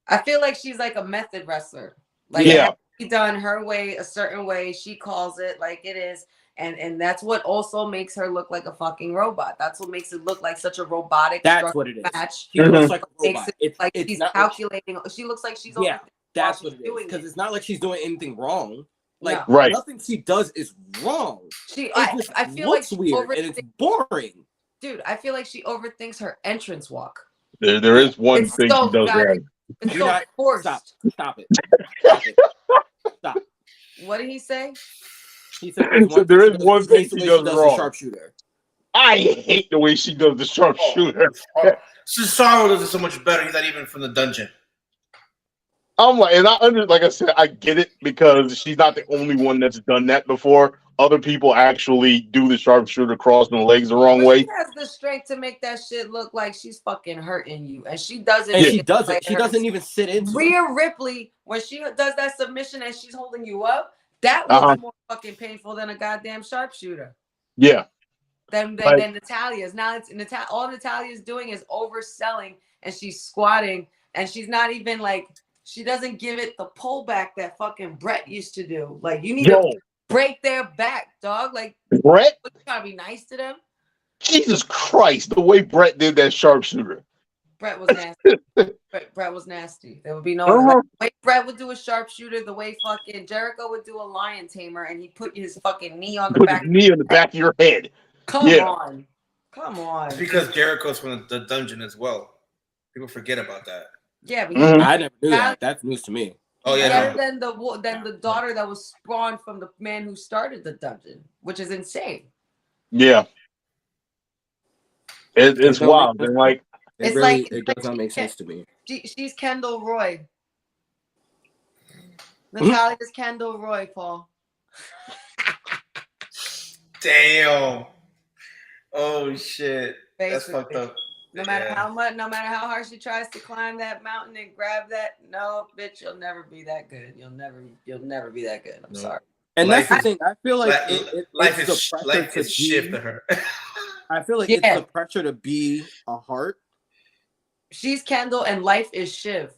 I feel like she's like a method wrestler. Like, Yeah. it has to be done her way, a certain way. She calls it like it is. And that's what also makes her look like a fucking robot. That's what makes it look like such a robotic That's what it is. match. She looks like a Makes robot. it like it's she's not calculating. She looks like she's yeah, that's while what she's it is. doing Because it. it's not like she's doing anything wrong. Like No. Right. nothing she does is wrong. I feel like looks she weird and it's boring. Dude, I feel like she overthinks her entrance walk. There is one It's thing so she does gotta- right. It's You're so not forced. Stop it. Stop it. Stop. What did he say? He said There is one thing she does the wrong. sharpshooter. I hate the way she does the sharpshooter. Cesaro does it so much better. He's not even from the dungeon. I'm like, and like I said, I get it because she's not the only one that's done that before. Other people actually do the sharpshooter crossing the legs the wrong way. She has the strength to make that shit look like she's fucking hurting you, and she doesn't. And she doesn't. She doesn't even sit into it. Rhea Ripley, when she does that submission and she's holding you up, that looks more fucking painful than a goddamn sharpshooter. Yeah. Than Natalia's. Now it's all Natalia's doing is overselling, and she's squatting, and she's not even like, she doesn't give it the pullback that fucking Brett used to do. Like, you need to break their back, dog. Like, Brett, you gotta be nice to them. Jesus Christ, the way Brett did that sharpshooter. Brett was nasty. Brett was nasty. There would be no the way Brett would do a sharpshooter, the way fucking Jericho would do a lion tamer, and he put his fucking knee on the back. Put his knee on the back of your head. Come on. It's because Jericho's from the dungeon as well. People forget about that. Yeah, but I never knew that. That's news to me. Oh yeah. Better than the daughter that was spawned from the man who started the dungeon, which is insane. Yeah. It's wild. And like, it does not make sense to me. She's Kendall Roy. Natalia's Kendall Roy, Paul. Damn. Oh shit. Basically. That's fucked up. No matter how hard she tries to climb that mountain and grab that, no, bitch, you'll never be that good. You'll never be that good. I'm sorry. And that's the thing. I feel like life is shift to her. I feel like it's the pressure to be a heart. She's Kendall, and life is Shiv.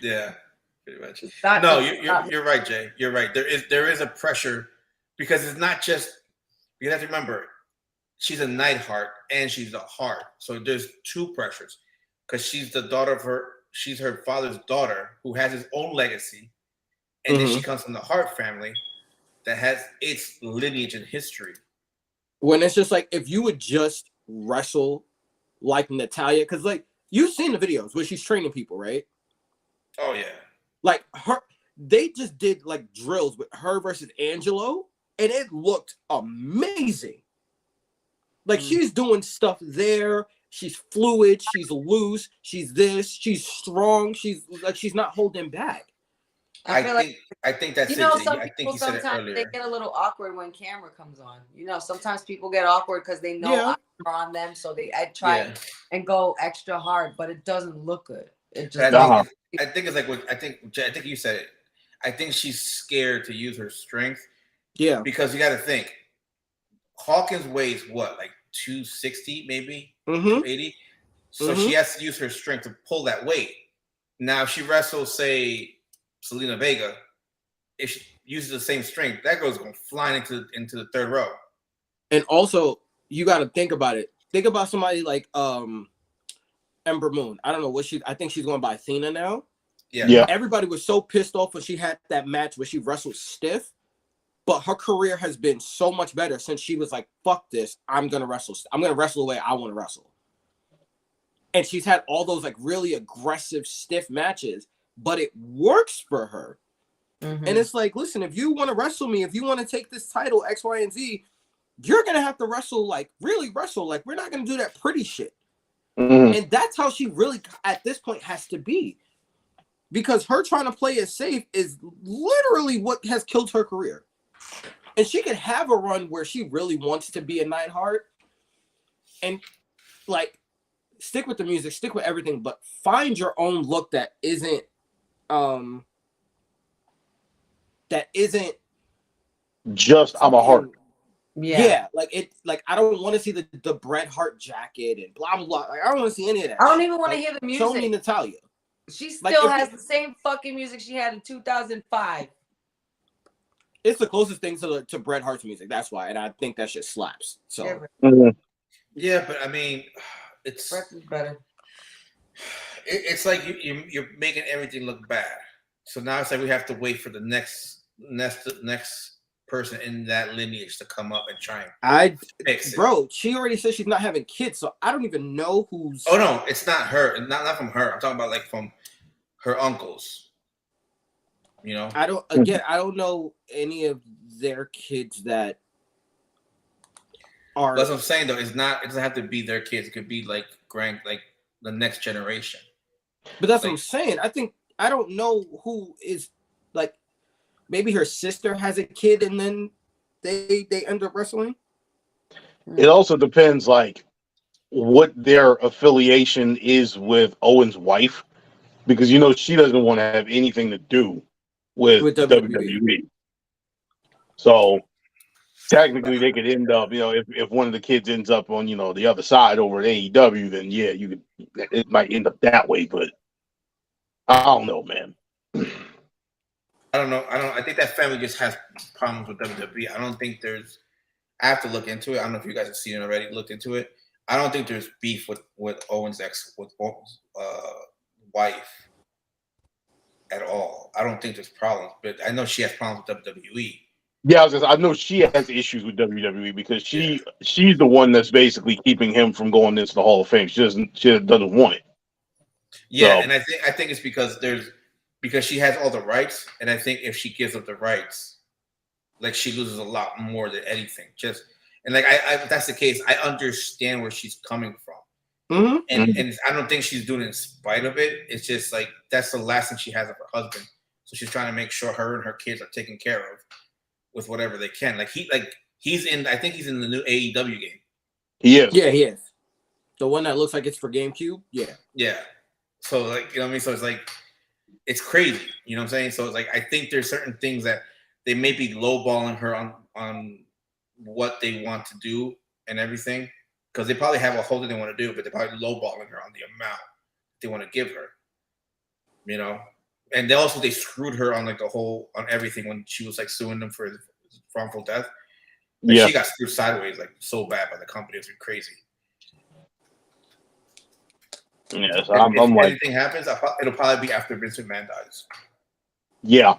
Yeah, pretty much. No, you're right, Jay. You're right. There is a pressure because it's not just. You have to remember, she's a Neidhart and she's a Hart. So there's two pressures because she's the daughter of she's her father's daughter who has his own legacy. And then she comes from the Hart family that has its lineage and history. When it's just like, if you would just wrestle like Natalia, because like you've seen the videos where she's training people, right? Oh yeah. Like they just did like drills with her versus Angelo, and it looked amazing. Like she's doing stuff there. She's fluid. She's loose. She's this. She's strong. She's not holding back. I think that's you know, it. some I think people you said it sometimes earlier. they get a little awkward when camera comes on. You know, sometimes people get awkward because they know Yeah. I'm on them, so I try and go extra hard, but it doesn't look good. It just I think it's like what I think you said it. I think she's scared to use her strength. Yeah. Because you got to think, Hawkins weighs what, like 260 maybe, 280. So she has to use her strength to pull that weight. Now, if she wrestles, say, Selena Vega, if she uses the same strength, that girl's going flying into the third row. And also, you got to think about it. Think about somebody like Ember Moon. I don't know I think she's going by Athena now. Yeah. Everybody was so pissed off when she had that match where she wrestled stiff. But her career has been so much better since she was like, fuck this. I'm going to wrestle. I'm going to wrestle the way I want to wrestle. And she's had all those like really aggressive, stiff matches, but it works for her. And it's like, listen, if you want to wrestle me, if you want to take this title, X, Y, and Z, you're going to have to wrestle, like really wrestle. Like we're not going to do that pretty shit. And that's how she really, at this point, has to be. Because her trying to play it safe is literally what has killed her career. And she could have a run where she really wants to be a Neidhart and like stick with the music, stick with everything, but find your own look that isn't just I'm a heart. Yeah, like it. Like I don't want to see the Bret Hart jacket and blah blah blah. Like I don't want to see any of that. I don't even want to hear the music. Show me Natalia. She still has the same fucking music she had in 2005. It's the closest thing to Bret Hart's music. That's why, and I think that shit slaps. So yeah, but I mean, it's Bret's is better. It's like you're making everything look bad. So now it's like we have to wait for the next person in that lineage to come up and try and fix it. Bro, she already said she's not having kids, so I don't even know who's. Oh no, it's not her. Not from her. I'm talking about like from her uncles. You know, I don't know any of their kids that are. That's what I'm saying though. It doesn't have to be their kids. It could be like the next generation. But that's what I'm saying. I don't know who is like. Maybe her sister has a kid, and then they end up wrestling. It also depends, like, what their affiliation is with Owen's wife, because she doesn't want to have anything to do with WWE. So technically, they could end up, if one of the kids ends up on, the other side over at AEW, then yeah, it might end up that way. But I don't know, man. I don't know. I think that family just has problems with WWE. I don't think there's. I have to look into it. I don't know if you guys have seen it already. Looked into it. I don't think there's beef with Owen's wife at all. I don't think there's problems, but I know she has problems with WWE. Yeah, I know she has issues with WWE because she's the one that's basically keeping him from going into the Hall of Fame. She doesn't want it. Yeah, and I think it's because she has all the rights, and I think if she gives up the rights, like she loses a lot more than anything. If that's the case, I understand where she's coming from, and I don't think she's doing it in spite of it. It's just like that's the last thing she has of her husband, so she's trying to make sure her and her kids are taken care of with whatever they can. He's in. I think he's in the new AEW game. He is. Yeah, he is. The one that looks like it's for GameCube. Yeah. Yeah. So you know what I mean. So it's like. It's crazy, you know what I'm saying? So it's like I think there's certain things that they may be lowballing her on what they want to do and everything, because they probably have a whole thing they want to do, but they're probably lowballing her on the amount they want to give her, And they screwed her on on everything when she was like suing them for wrongful death. She got screwed sideways like so bad by the company. It's been crazy. Yeah, so if I'm like, anything happens, it'll probably be after Vince McMahon dies. Yeah.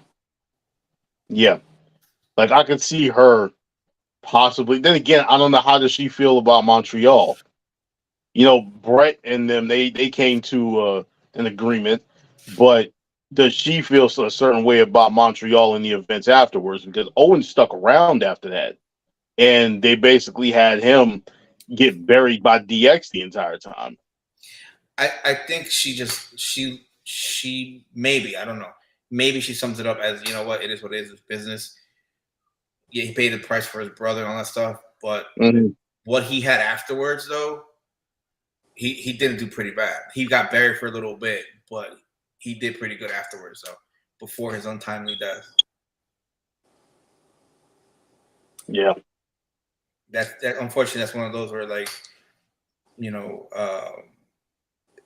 Like I could see her possibly. Then again, I don't know how does she feel about Montreal Brett and them, they came to an agreement, but does she feel a certain way about Montreal and the events afterwards? Because Owen stuck around after that, and they basically had him get buried by DX the entire time. I think she maybe, I don't know, maybe she sums it up as, you know what, it is what it is, it's business. Yeah, he paid the price for his brother and all that stuff, but what he had afterwards, though, he didn't do pretty bad. He got buried for a little bit, but he did pretty good afterwards, though, before his untimely death. Yeah. That unfortunately, that's one of those where, like,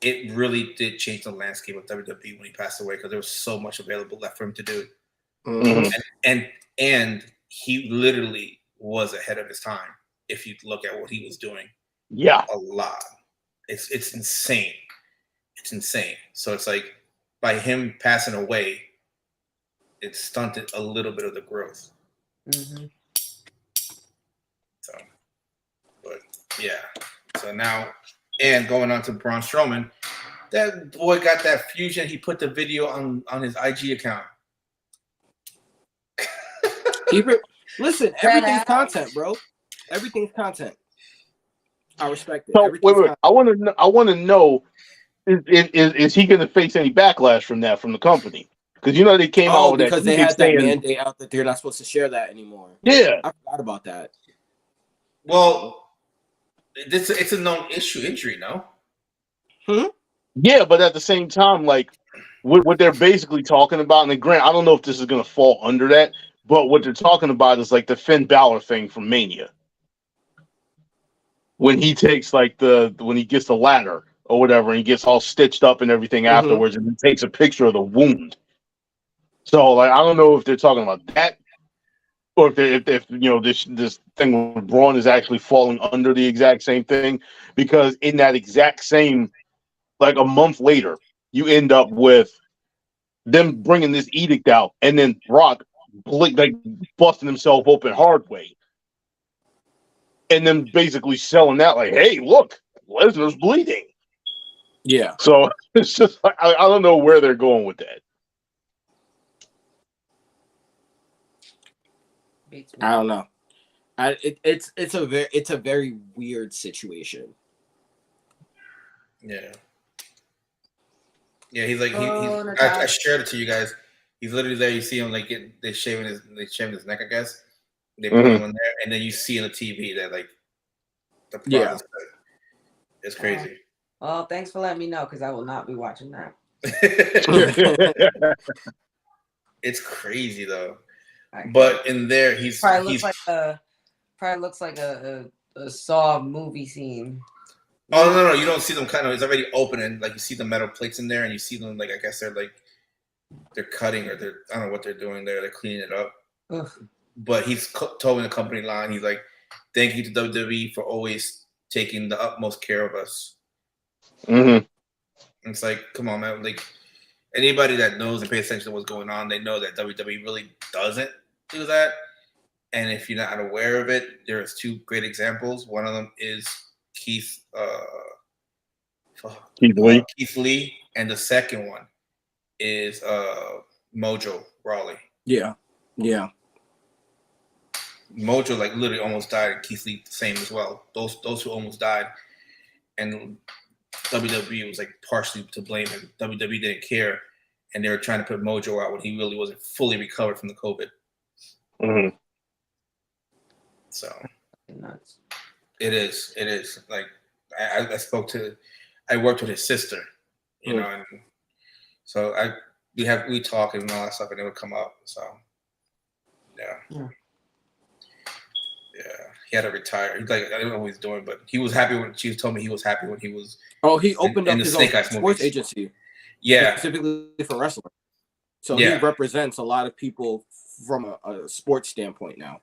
it really did change the landscape of WWE when he passed away, because there was so much available left for him to do. And he literally was ahead of his time. If you look at what he was doing, a lot. It's insane. It's insane. So it's like, by him passing away, it stunted a little bit of the growth. Mm-hmm. So, but yeah. So now, and going on to Braun Strowman, that boy got that fusion. He put the video on his IG account. Listen, everything's content, bro. Everything's content. I respect it. So wait. I want to know, is he going to face any backlash from the company? Because they came out with that because they had that mandate out that they're not supposed to share that anymore. Yeah, I forgot about that. Well, it's a known injury, no? Yeah, but at the same time, like what they're basically talking about, and Grant, I don't know if this is going to fall under that, but what they're talking about is like the Finn Balor thing from Mania, when he takes when he gets the ladder or whatever, and he gets all stitched up and everything afterwards, and he takes a picture of the wound. So, like, I don't know if they're talking about that, or if this thing with Braun is actually falling under the exact same thing, because in that exact same, like, a month later, you end up with them bringing this edict out, and then Brock busting himself open hard way, and then basically selling that like, hey, look, Lesnar's bleeding. Yeah. So it's just like, I don't know where they're going with that. I don't know. It's a very weird situation. Yeah. Yeah, he's like I shared it to you guys. He's literally there. You see him like they shaving his neck, I guess. They put him in there, and then you see on the TV that like the process. It's crazy. Well, thanks for letting me know, because I will not be watching that. It's crazy though. But in there, he looks like a Saw movie scene. Oh no! You don't see them it's already open, and like you see the metal plates in there, and you see them like, I guess they're cutting, or I don't know what they're doing there. They're cleaning it up. Ugh. But he's towing the company line. He's like, "Thank you to WWE for always taking the utmost care of us." And it's like, come on, man! Like, anybody that knows and pays attention to what's going on, they know that WWE really doesn't do that. And if you're not aware of it, there's two great examples. One of them is Keith Lee, and the second one is Mojo Rawley. Yeah. Mojo like literally almost died, and Keith Lee the same as well. Those who almost died, and WWE was like partially to blame, and WWE didn't care, and they were trying to put Mojo out when he really wasn't fully recovered from the COVID. So nuts. It is like I worked with his sister, and so we talk and all that stuff, and it would come up. So yeah. He had to retire. He's like, I don't know what he's doing, but he was happy when she told me he was happy when he was. Oh, he opened up his own sports movies. agency. Yeah, specifically for wrestling. So he represents a lot of people from a sports standpoint now.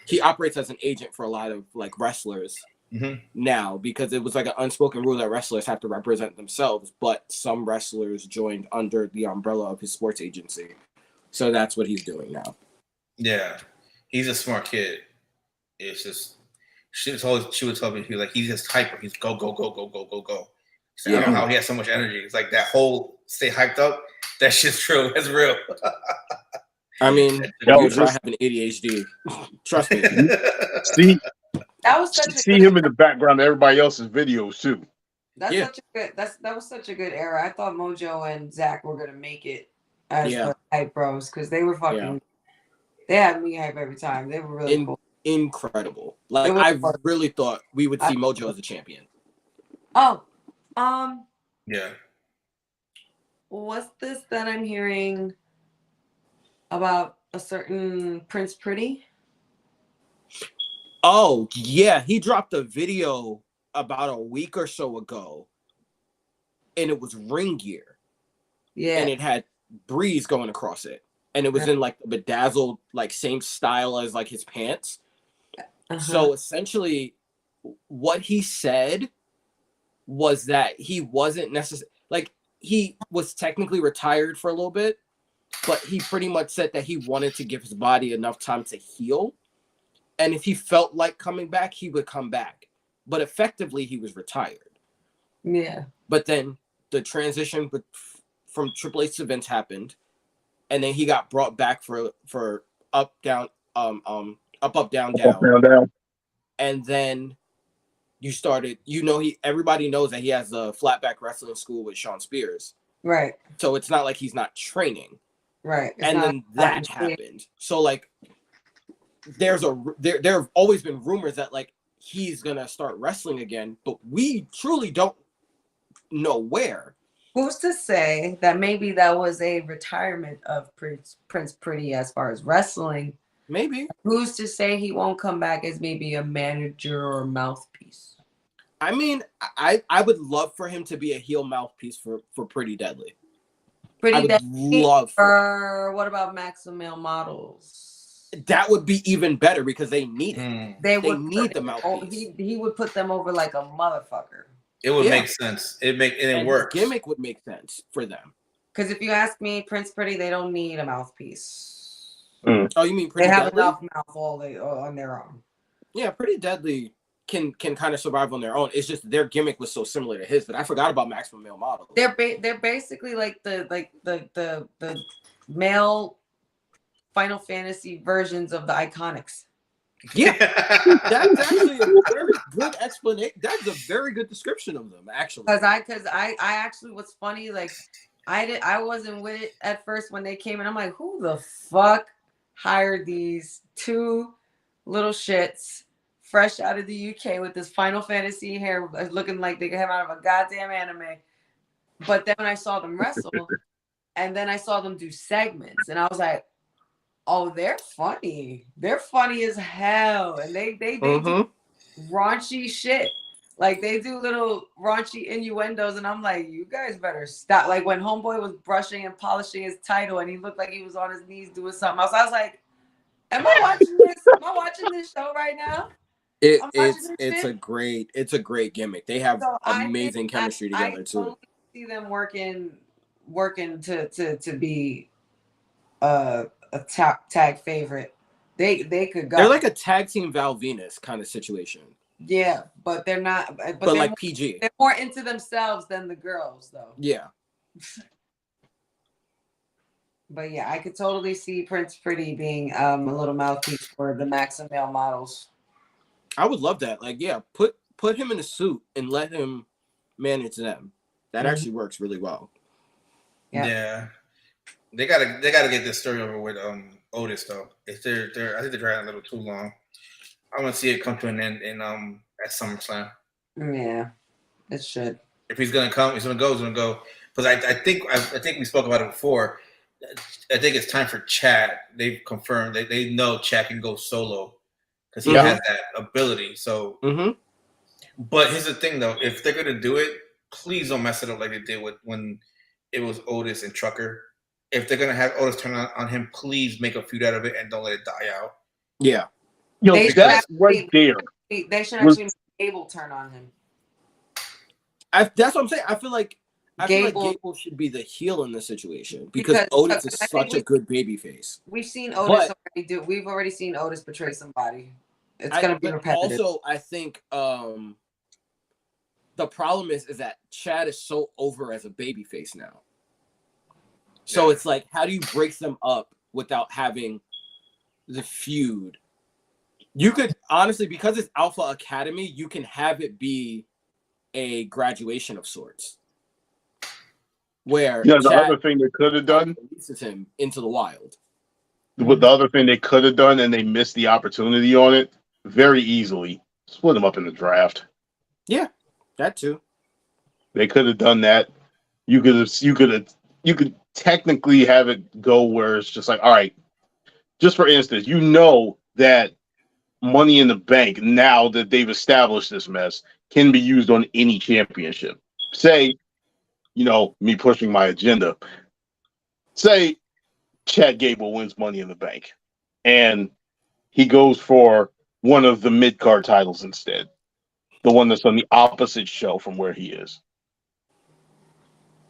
He operates as an agent for a lot of like wrestlers now, because it was like an unspoken rule that wrestlers have to represent themselves, but some wrestlers joined under the umbrella of his sports agency. So that's what he's doing now. Yeah, he's a smart kid. It's just she would tell me, he's just hyper. He's go. So I don't know how he has so much energy. It's like that whole stay hyped up. That shit's true. That's real. I mean, you try having ADHD. Trust me. See, that was such see him in the background of everybody else's videos too. That was such a good era. I thought Mojo and Zach were gonna make it as the hype bros because they were fucking. Yeah. They had me hype every time. They were really cool. Incredible. Like I really thought we would see Mojo as a champion. Oh, yeah. What's this that I'm hearing about a certain Prince Pretty? Oh yeah, he dropped a video about a week or so ago, and it was ring gear. Yeah, and it had breeze going across it, and it was in like the bedazzled, like same style as like his pants. So essentially, what he said was that he wasn't necessarily like he was technically retired for a little bit, but he pretty much said that he wanted to give his body enough time to heal, and if he felt like coming back, he would come back. But effectively, he was retired. Yeah. But then the transition from Triple H to Vince happened, and then he got brought back for up down down. And then you started. Everybody knows that he has a flatback wrestling school with Sean Spears. Right. So it's not like he's not training. Right. And then that happened. So like, there have always been rumors that like he's gonna start wrestling again, but we truly don't know where. Who's to say that maybe that was a retirement of Prince Pretty as far as wrestling? Maybe. Who's to say he won't come back as maybe a manager or mouthpiece? I mean, I would love for him to be a heel mouthpiece for Pretty Deadly. Pretty Deadly. Love. Or what about Maximale Models? That would be even better because they need it. They need the mouthpiece. He would put them over like a motherfucker. It would make sense. It works. Gimmick would make sense for them. Because if you ask me, Prince Pretty, they don't need a mouthpiece. Oh, you mean Pretty They Deadly? have enough mouth on their own. Yeah, Pretty Deadly can kind of survive on their own. It's just their gimmick was so similar to his, but I forgot about Maximum Male Models. They're basically like the male Final Fantasy versions of the Iconics. Yeah, that's actually a very good explanation. That's a very good description of them, actually. Because I actually, what's funny, like I wasn't with it at first when they came in. I'm like, who the fuck hired these two little shits fresh out of the UK with this Final Fantasy hair, looking like they came out of a goddamn anime? But then when I saw them wrestle, and then I saw them do segments, and I was like, oh, they're funny. They're funny as hell. And they do raunchy shit. Like they do little raunchy innuendos. And I'm like, you guys better stop. Like when Homeboy was brushing and polishing his title and he looked like he was on his knees doing something else. I was like, am I watching this? Am I watching this show right now? It's a great gimmick. They have amazing chemistry together too. Totally see them working to be a tag favorite. They could go. They're like a tag team Val Venus kind of situation. Yeah, but they're not. But like more, PG. They're more into themselves than the girls, though. Yeah. But yeah, I could totally see Prince Pretty being a little mouthpiece for the Maximale Models. I would love that. Like, yeah, put him in a suit and let him manage them. That actually works really well. Yeah. They gotta get this story over with Otis though. If they're I think they're dragging a little too long. I want to see it come to an end in at SummerSlam. Yeah, it should. If he's gonna come, he's gonna go. Because I think we spoke about it before. I think it's time for Chad. They've confirmed they know Chad can go solo because he has that ability. So, but here's the thing though: if they're gonna do it, please don't mess it up like they did when it was Otis and Trucker. If they're gonna have Otis turn on him, please make a feud out of it and don't let it die out. Yeah, that's right there. They should actually make Gable turn on him. That's what I'm saying. I feel like Gable should be the heel in this situation because Otis is such a good babyface. We've seen Otis already do. We've already seen Otis betray somebody. It's gonna be but repetitive. also, I think the problem is that Chad is so over as a babyface now. So it's like, how do you break them up without having the feud? You could honestly, because it's Alpha Academy, you can have it be a graduation of sorts, where Yeah, the Chad other thing they could have done, releases him into the wild. with the other thing they could have done, and they missed the opportunity on it very easily. Split them up in the draft. Yeah, that too. They could have done that. You could technically have it go where it's just like, all right, just for instance, you know that Money in the Bank, now that they've established this mess, can be used on any championship. Say, me pushing my agenda. Say Chad Gable wins Money in the Bank, and he goes for one of the mid-card titles instead, the one that's on the opposite show from where he is.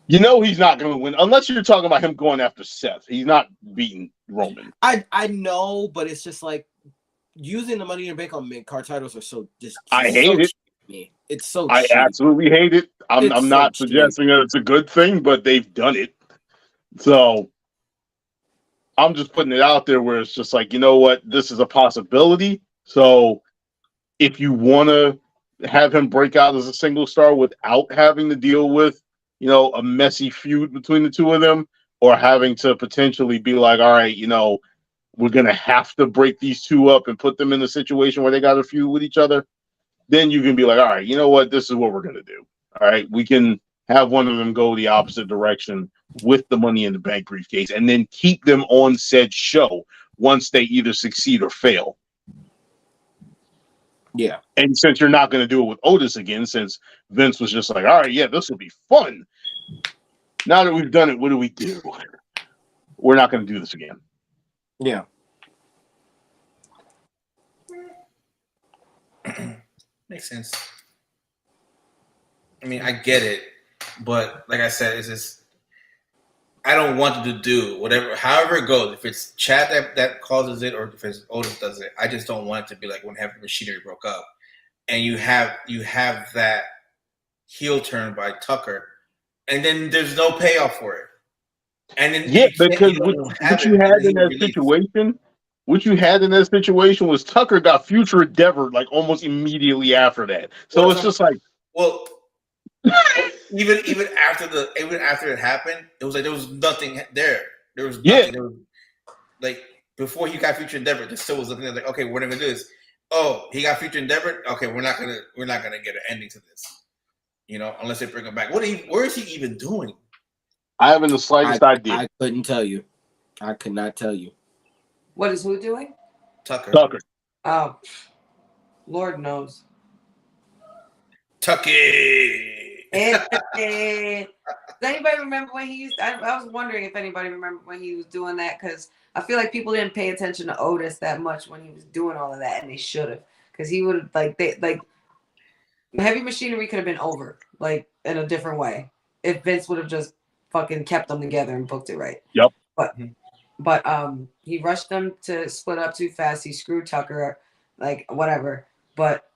He's not going to win unless you're talking about him going after Seth. He's not beating Roman. I know, but it's just like using the Money in the Bank on mid-card titles are so just. I hate it. Cheap. It's so I cheap. absolutely hate it. I'm not suggesting that it's a good thing, but they've done it. So I'm just putting it out there where it's just like, you know what? This is a possibility. So if you want to have him break out as a single star without having to deal with, a messy feud between the two of them, or having to potentially be like, all right, we're going to have to break these two up and put them in a situation where they got a feud with each other, then you can be like, all right, you know what? This is what we're going to do. All right, we can have one of them go the opposite direction with the Money in the Bank briefcase and then keep them on said show once they either succeed or fail. Yeah. And since you're not going to do it with Otis again, since Vince was just like, all right, yeah, this will be fun. Now that we've done it, what do we do? We're not going to do this again. Yeah. Makes sense. I mean, I get it, but like I said, it's just I don't want them to do whatever, however it goes. If it's Chad that causes it, or if it's Otis does it, I just don't want it to be like when Heavy Machinery broke up, and you have that heel turn by Tucker, and then there's no payoff for it. And then because what you had in that situation was Tucker got future endeavored like almost immediately after that. So it's just like, well, even after it happened, it was like there was nothing there. There was nothing. There was, like before he got future endeavored, there still was looking at like, okay, we're not gonna do this. Oh, he got future endeavored. Okay, we're not gonna get an ending to this. Unless they bring him back. Where is he even doing? I haven't the slightest idea. I couldn't tell you. I could not tell you. What is who doing? Tucker. Oh, Lord knows. Tucky. Does anybody remember when he used? I was wondering if anybody remembered when he was doing that, because I feel like people didn't pay attention to Otis that much when he was doing all of that, and they should have, because he would have Heavy Machinery could have been over like in a different way if Vince would have just fucking kept them together and booked it right. Yep. But he rushed them to split up too fast. He screwed Tucker, like whatever. But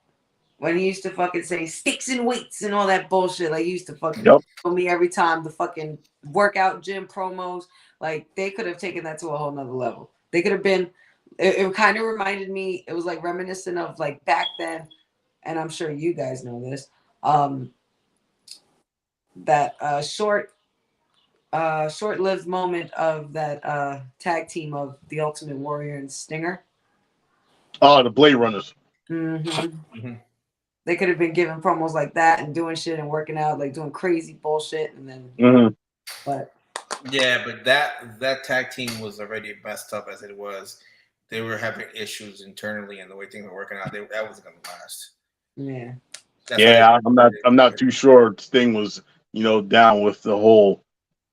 when he used to fucking say sticks and weights and all that bullshit, like he used to fucking tell me every time the fucking workout gym promos, like they could have taken that to a whole nother level. They could have been. It kind of reminded me. It was like reminiscent of like back then, and I'm sure you guys know this. That short-lived moment of that tag team of the Ultimate Warrior and Stinger. Oh, the Blade Runners. Mm-hmm. They could have been giving promos like that and doing shit and working out, like doing crazy bullshit, and then. But that tag team was already messed up as it was. They were having issues internally, and the way things were working out, that wasn't going to last. Yeah. I'm not too sure Sting was, down with the whole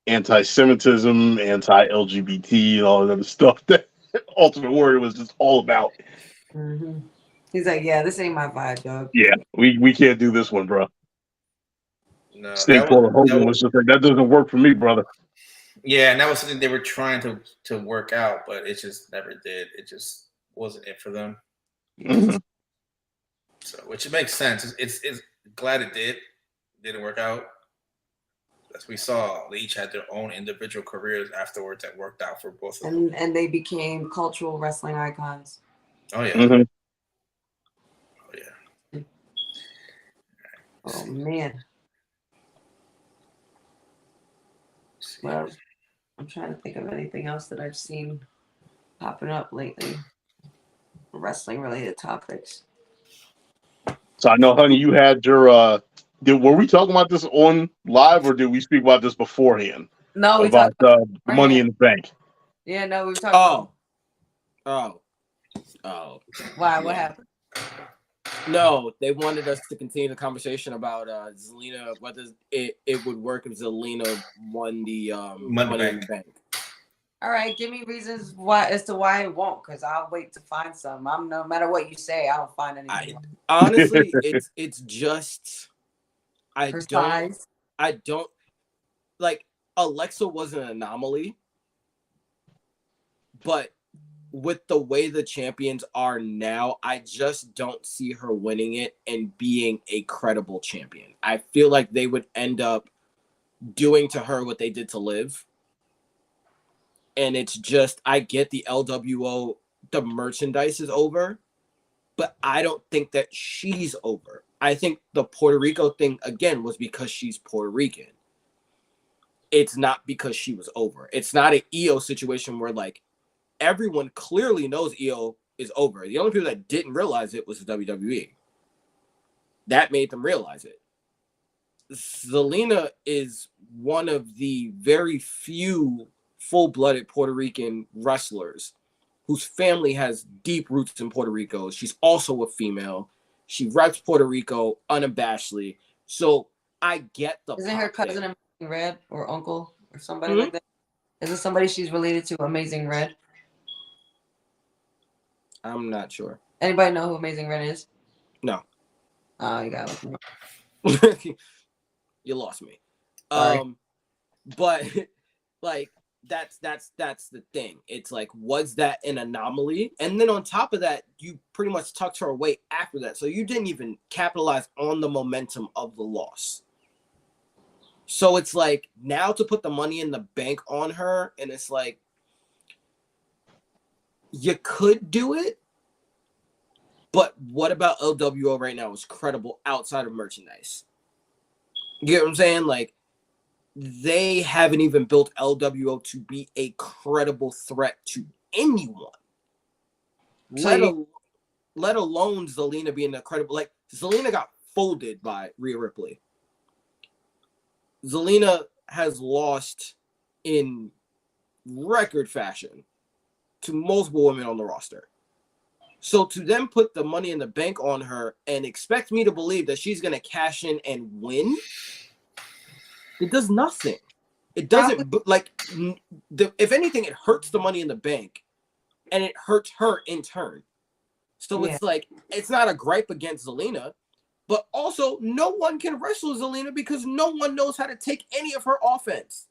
anti-Semitism, anti-LGBT, and all that other stuff that Ultimate Warrior was just all about. Mm-hmm. He's like, yeah, this ain't my vibe, dog. Yeah, we can't do this one, bro. No, Sting Hogan was just like, that doesn't work for me, brother. Yeah, and that was something they were trying to work out, but it just never did. It just wasn't it for them. Mhm. So, which makes sense. It's glad it didn't work out. As we saw, they each had their own individual careers afterwards that worked out for both of them. And they became cultural wrestling icons. Oh yeah. Mhm. Oh yeah. Oh man. Well, I'm trying to think of anything else that I've seen popping up lately. Wrestling related topics. So I know, honey, you had your. Were we talking about this on live, or did we speak about this beforehand No, we about talked about Money in the Bank? Yeah, no, we were talking Oh. why, what Yeah. happened? No, they wanted us to continue the conversation about Zelina, whether it would work if Zelina won the Money in the Bank. All right, give me reasons why as to why it won't, because I'll wait to find some. I'm no matter what you say, I don't find anything. Honestly, it's just I Her don't size. like Alexa was an anomaly, but with the way the champions are now, I just don't see her winning it and being a credible champion. I feel like they would end up doing to her what they did to Liv. And it's just, I get the LWO, the merchandise is over, but I don't think that she's over. I think the Puerto Rico thing, again, was because she's Puerto Rican. It's not because she was over. It's not an EO situation where, like, everyone clearly knows EO is over. The only people that didn't realize it was the WWE. That made them realize it. Zelina is one of the very few full-blooded Puerto Rican wrestlers whose family has deep roots in Puerto Rico. She's also a female. She reps Puerto Rico unabashedly. So I get the Isn't her cousin there. Amazing Red or uncle or somebody like that? Is it somebody she's related to, Amazing Red? I'm not sure. Anybody know who Amazing Red is? No. Oh, you got it. You lost me. Sorry. But like that's the thing. It's like, was that an anomaly? And then on top of that, you pretty much tucked her away after that. So you didn't even capitalize on the momentum of the loss. So it's like, now to put the Money in the Bank on her, and it's like, you could do it, but what about LWO right now is credible outside of merchandise? You get what I'm saying? Like, they haven't even built LWO to be a credible threat to anyone. Let alone Zelina being a credible. Like, Zelina got folded by Rhea Ripley. Zelina has lost in record fashion to multiple women on the roster. So to then put the Money in the Bank on her and expect me to believe that she's going to cash in and win, it does nothing. It doesn't, if anything, it hurts the Money in the Bank and it hurts her in turn. So it's like, it's not a gripe against Zelina, but also no one can wrestle Zelina because no one knows how to take any of her offense.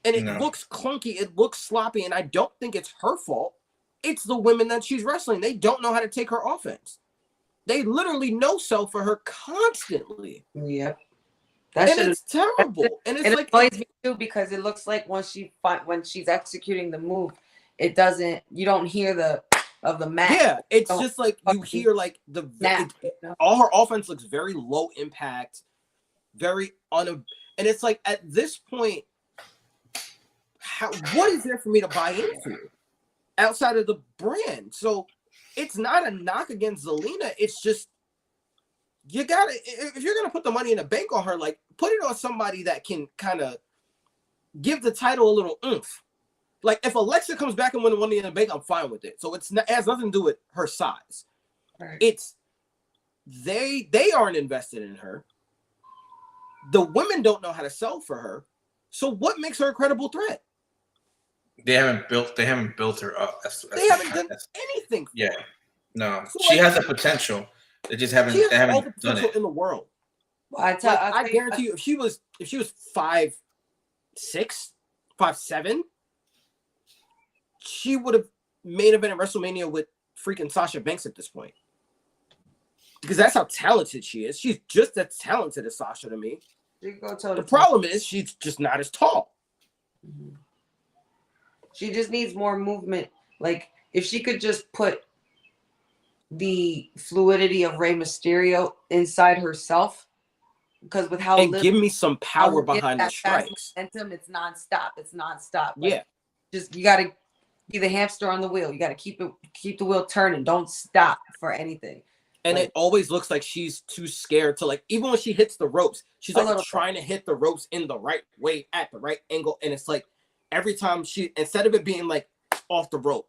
And it looks clunky, it looks sloppy, and I don't think it's her fault. It's the women that she's wrestling. They don't know how to take her offense. They literally no-sell for her constantly. Yep. It's terrible. And it's like, it annoys me too, because it looks like when she's executing the move, you don't hear the match. Yeah, it's just like you hear like all her offense looks very low impact, very and it's like, at this point, what is there for me to buy into outside of the brand? So it's not a knock against Zelina. It's just, you gotta, if you're gonna put the Money in the Bank on her, like, put it on somebody that can kind of give the title a little oomph. Like, if Alexa comes back and win the Money in the Bank, I'm fine with it. So it has nothing to do with her size. Right. It's they aren't invested in her. The women don't know how to sell for her. So what makes her a credible threat? They haven't built her up. They haven't done anything. Yeah, no, So she has the potential. They just haven't. She has they haven't all the done potential it in the world. Well, I guarantee you, if she was 5'6", 5'7", she would have main event at WrestleMania with freaking Sasha Banks at this point. Because that's how talented she is. She's just as talented as Sasha to me. The problem is she's just not as tall. Mm-hmm. She just needs more movement. Like, if she could just put the fluidity of Rey Mysterio inside herself, because with how and give me some power behind the strikes. Momentum, it's nonstop. Like, yeah. Just, you got to be the hamster on the wheel. You got to keep the wheel turning. Don't stop for anything. And it always looks like she's too scared to, like, even when she hits the ropes, she's like trying to hit the ropes in the right way at the right angle. And it's like every time she, instead of it being like off the rope,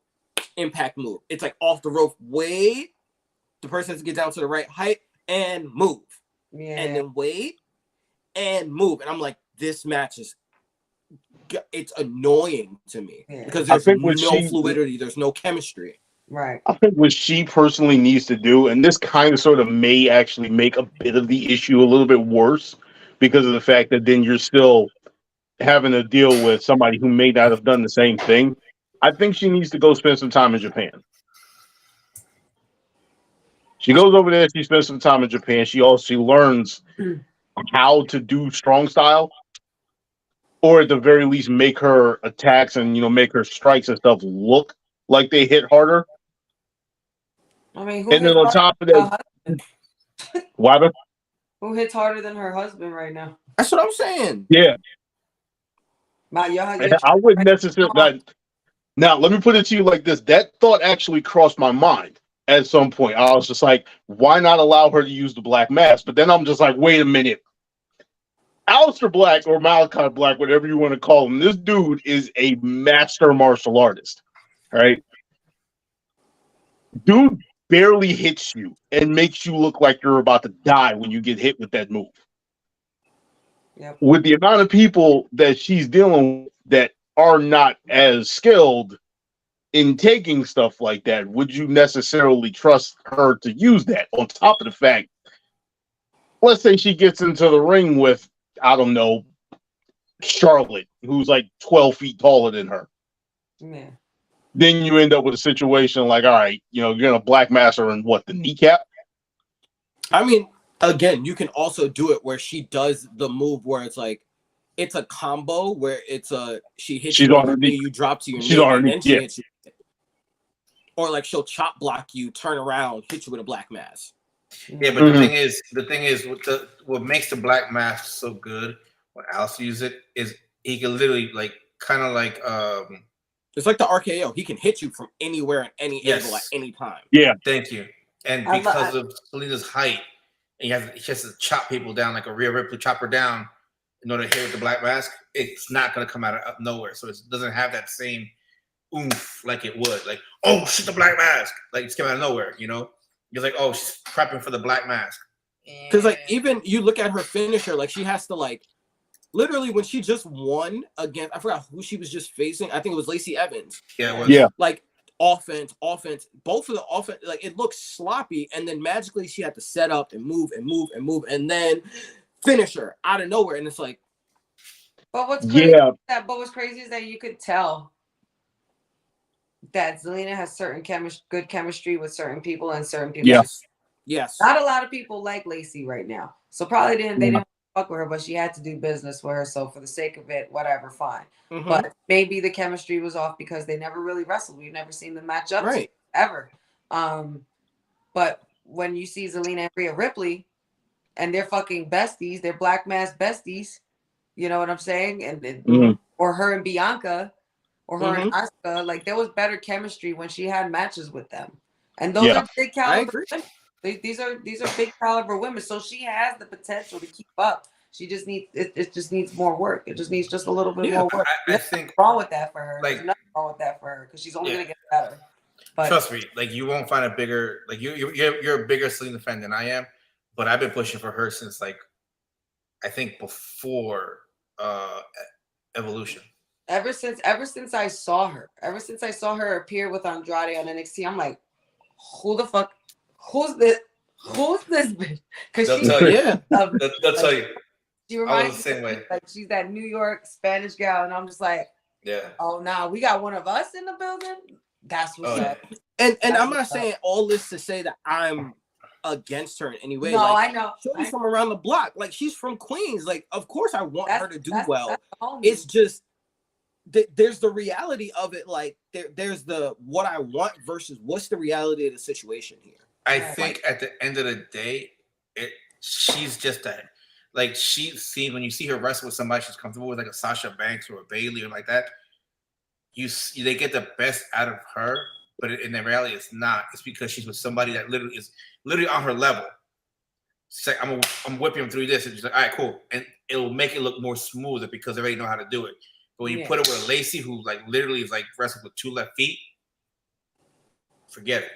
impact move, it's like off the rope, wait, the person has to get down to the right height and move. Yeah. And then wait and move. And I'm like, this match is, it's annoying to me because there's no fluidity, there's no chemistry. Right. I think what she personally needs to do, and this kind of sort of may actually make a bit of the issue a little bit worse because of the fact that then you're still having to deal with somebody who may not have done the same thing. I think she needs to go spend some time in Japan. She goes over there, she spends some time in Japan. She learns how to do strong style, or at the very least make her attacks and, you know, make her strikes and stuff look like they hit harder. I mean, and then on top of that, who hits harder than her husband right now? That's what I'm saying. Yeah. I wouldn't necessarily. Now, let me put it to you like this. That thought actually crossed my mind at some point. I was just like, why not allow her to use the black mask? But then I'm just like, wait a minute. Aleister Black or Malachi Black, whatever you want to call him, this dude is a master martial artist. Right? Dude barely hits you and makes you look like you're about to die when you get hit with that move. Yep. With the amount of people that she's dealing with that are not as skilled in taking stuff like that, would you necessarily trust her to use that? On top of the fact, let's say she gets into the ring with, I don't know, Charlotte, who's like 12 feet taller than her. Yeah. Then you end up with a situation like, all right, you know, you're gonna black mass her in what, the kneecap? I mean, again, you can also do it where she does the move where it's like, it's a combo where it's she hits you on her knee, you drop to your knee, and then she hits you. Or like she'll chop block you, turn around, hit you with a black mask. Yeah, but the thing is, what makes the black mask so good when Alice uses it is he can literally kind of like it's like the RKO. He can hit you from anywhere and any angle at any time. Yeah. Thank you. And because of Selena's height, she has to chop people down like a Rhea Ripley, chop her down in order to hit with the black mask. It's not going to come out of nowhere. So it doesn't have that same oomph like it would. Like, oh, shit, the black mask. Like, it's coming out of nowhere, you know? You're like, oh, she's prepping for the black mask. Because, like, even you look at her finisher, like, she has to, like, literally when she just won against, I forgot who she was just facing. I think it was Lacey Evans. Yeah, it was. Yeah. Like, offense, both of the offense, like, it looks sloppy. And then magically she had to set up and move. And then finish her out of nowhere. And it's like. But what's crazy is that you could tell that Zelina has certain good chemistry with certain people and certain people. Yes. Not a lot of people like Lacey right now. So probably they didn't fuck with her, but she had to do business with her. So for the sake of it, whatever, fine. Mm-hmm. But maybe the chemistry was off because they never really wrestled. We've never seen them match up ever. But when you see Zelina and Rhea Ripley and they're fucking besties, they're black mask besties, you know what I'm saying? And or her and Bianca or her and Asuka, like there was better chemistry when she had matches with them. And those are big caliber women. These are big caliber women. So she has the potential to keep up. She just needs it just needs more work. It just needs just a little bit more work. I think wrong with that for her. There's nothing wrong with that for her because she's only gonna get better. But trust me, like you won't find a bigger you're a bigger Selena fan than I am, but I've been pushing for her since like I think before Evolution. Ever since I saw her appear with Andrade on NXT, I'm like, who the fuck? Who's this bitch? Because they'll tell you. She reminds me the same way. Like she's that New York Spanish gal, and I'm just like, yeah. Oh, now we got one of us in the building. That's what's Oh, up. And That's I'm not what's up. saying all this to say that I'm against her in any way. No, like, I know. Shorty's from around the block. Like, she's from Queens. Like, of course I want her to do well. That's the homie. It's just there's the reality of it. Like, there's the what I want versus what's the reality of the situation here. I think at the end of the day, she's just that. Like, when you see her wrestle with somebody she's comfortable with, like a Sasha Banks or a Bailey or like that, they get the best out of her, but in the reality, it's not. It's because she's with somebody that is literally on her level. It's like, I'm whipping him through this, and she's like, all right, cool, and it'll make it look more smoother because they already know how to do it. But when you put it with a Lacey who like literally is like wrestling with 2 left feet, forget it.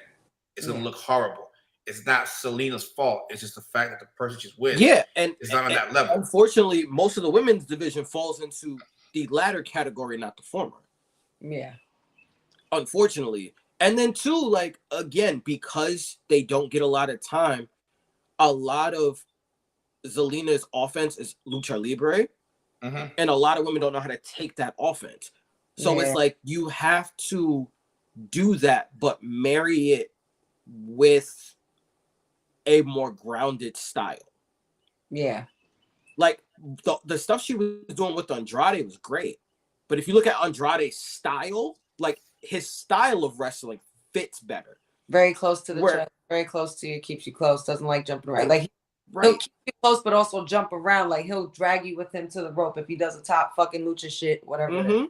It's gonna look horrible. It's not Selena's fault. It's just the fact that the person she's with, and it's not on that level. Unfortunately, most of the women's division falls into the latter category, not the former. Yeah. Unfortunately. And then too, like, again, because they don't get a lot of time, a lot of Zelina's offense is lucha libre, and a lot of women don't know how to take that offense. So it's like you have to do that, but marry it with a more grounded style. Yeah. Like the stuff she was doing with Andrade was great. But if you look at Andrade's style, like his style of wrestling fits better. Very close to the chest, very close to you, keeps you close, doesn't like jumping around. Like Right. he'll keep you close, but also jump around. Like he'll drag you with him to the rope if he does a top fucking lucha shit, whatever. It is.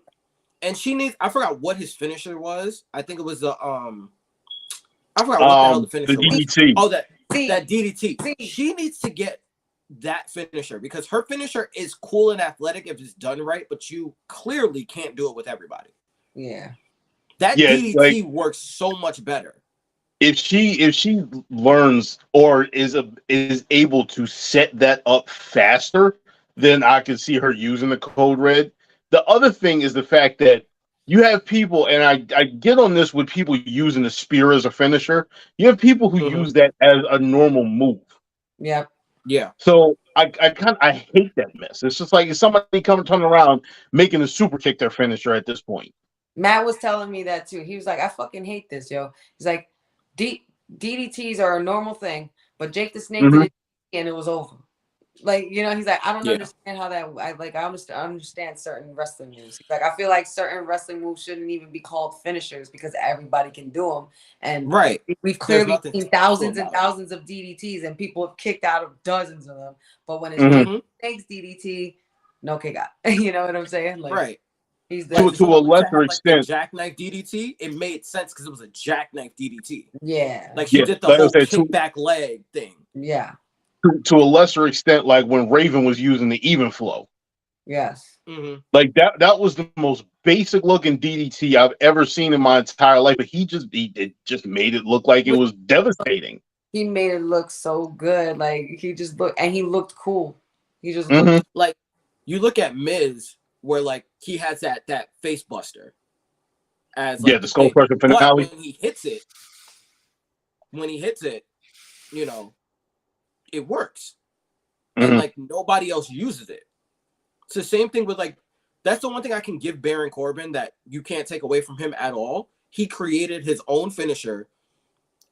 And she needs, I forgot what his finisher was. I think it was the I forgot what the hell the finisher the DDT. was. Oh, that DDT. She needs to get that finisher because her finisher is cool and athletic if it's done right, but you clearly can't do it with everybody. Yeah. That DDT works so much better. If she learns or is able to set that up faster, then I can see her using the code red. The other thing is the fact that you have people, and I get on this with people using the spear as a finisher. You have people who use that as a normal move. Yeah. Yeah. So I hate that mess. It's just like if somebody turning around making a super kick their finisher at this point. Matt was telling me that too. He was like, I fucking hate this, yo. He's like, DDTs are a normal thing, but Jake the Snake did it and it was over. Like, you know, he's like, I don't understand how that. I understand certain wrestling moves. He's like, I feel like certain wrestling moves shouldn't even be called finishers because everybody can do them. And we've clearly seen thousands and thousands of DDTs, and people have kicked out of dozens of them. But when it's Jake the Snake's DDT, no kick out. You know what I'm saying? Like, he's to a lesser extent. Like jackknife DDT, it made sense because it was a jackknife DDT. Yeah. Like she did the whole kickback leg thing. Yeah. To a lesser extent, like when Raven was using the even flow. Yes. Like that was the most basic looking DDT I've ever seen in my entire life. But he just made it look like it was devastating. He made it look so good. Like he just looked, and he looked cool. He just looked like you look at Miz, where like he has that face buster as like, the skull crushing finale. But when he hits it, you know, it works. And like nobody else uses it. It's the same thing with like that's the one thing I can give Baron Corbin that you can't take away from him at all. He created his own finisher.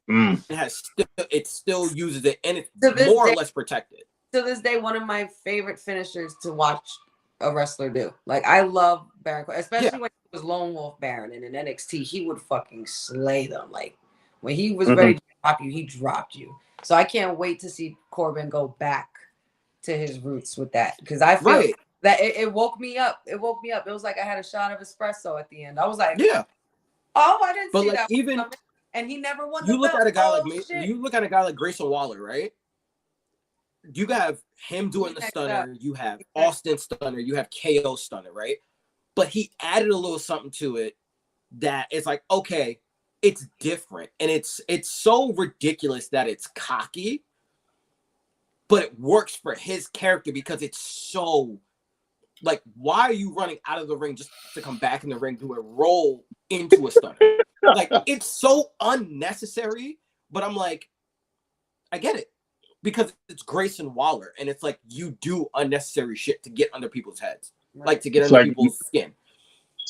It still uses it, and it's more or less protected. To this day, one of my favorite finishers to watch a wrestler do. Like I love Baron Corbin, especially when he was Lone Wolf Baron and in NXT, he would fucking slay them. Like when he was ready to drop you, he dropped you. So I can't wait to see Corbin go back to his roots with that because I feel that it woke me up. It woke me up. It was like I had a shot of espresso at the end. I was like, oh, I didn't see like, that. Even and he never won. You look at a guy you look at a guy like Grayson Waller, right? You have him doing the stunner. You have Austin stunner. You have KO stunner, right? But he added a little something to it that it's like, okay, it's different. And it's so ridiculous that it's cocky, but it works for his character because it's so like, why are you running out of the ring just to come back in the ring to a roll into a stunner? Like, it's so unnecessary, but I'm like, I get it. Because it's Grayson Waller, and it's like you do unnecessary shit to get under people's heads, like to get under people's skin.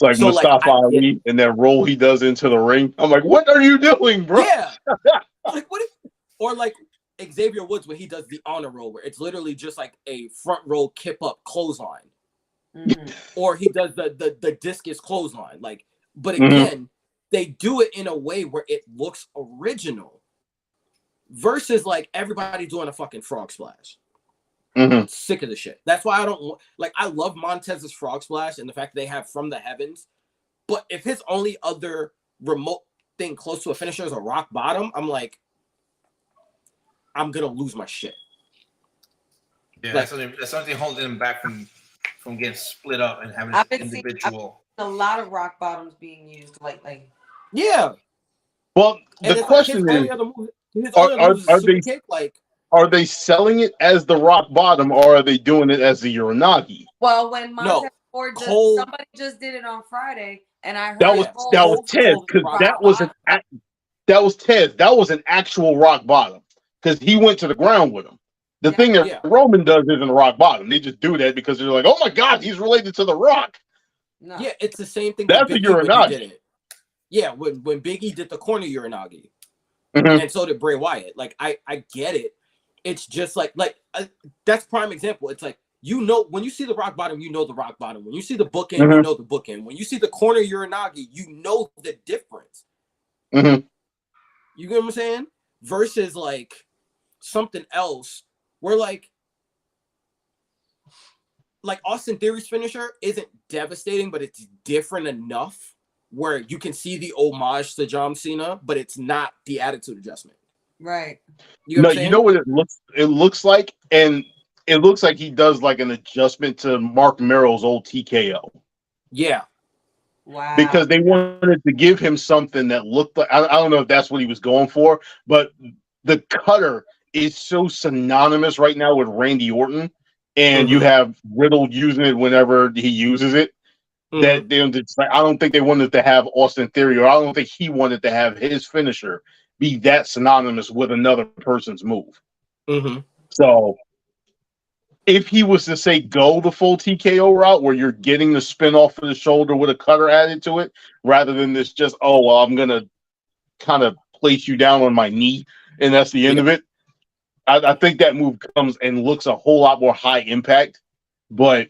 It's like So, like, Mustafa I get Ali and that roll he does into the ring. I'm like, what are you doing, bro? Yeah. Like, what if, or like Xavier Woods when he does the honor roll, where it's literally just like a front roll kip up clothesline, or he does the discus clothesline. Like, but again, they do it in a way where it looks original, versus like everybody doing a fucking frog splash. Sick of the shit. That's why I don't like. I love Montez's frog splash and the fact that they have From the Heavens, but if his only other remote thing close to a finisher is a rock bottom, I'm like, I'm gonna lose my shit. Yeah, Like, that's something holding him back from getting split up and having I've this been seeing individual. a lot of rock bottoms being used lately. yeah. Well, And the it's question like is, his only other move is a are super they kick. Like, are they selling it as the rock bottom or are they doing it as the Uranagi? Well, when No, Montez Ford Cole- somebody just did it on Friday, and I heard That was Cole Tez, Cole because rock that was Tez. That was an actual rock bottom because he went to the ground with him. The thing that Roman does isn't a rock bottom. They just do that because they're like, oh my god, he's related to the Rock. No. Yeah, it's the same thing. That's with Big the E when he Uranagi. did it. Yeah, when Big E did the corner Uranagi, Mhm. and so did Bray Wyatt. Like, I get it. It's just like that's prime example. It's like, you know, when you see the rock bottom, you know the rock bottom. When you see the bookend, you know the bookend. When you see the corner Uranagi, you know the difference. You get what I'm saying? Versus like something else where like Austin Theory's finisher isn't devastating, but it's different enough where you can see the homage to John Cena, but it's not the attitude adjustment. Right. You know what it looks like, and it looks like he does like an adjustment to Mark Merrill's old TKO. Yeah. Wow. Because they wanted to give him something that looked like, I don't know if that's what he was going for, but the cutter is so synonymous right now with Randy Orton, and you have Riddle using it whenever he uses it. That they're just like, I don't think they wanted to have Austin Theory, or I don't think he wanted to have his finisher be that synonymous with another person's move. So if he was to say go the full TKO route where you're getting the spin off of the shoulder with a cutter added to it, rather than this just, oh, well, I'm going to kind of place you down on my knee and that's the end of it. I think that move comes and looks a whole lot more high impact, but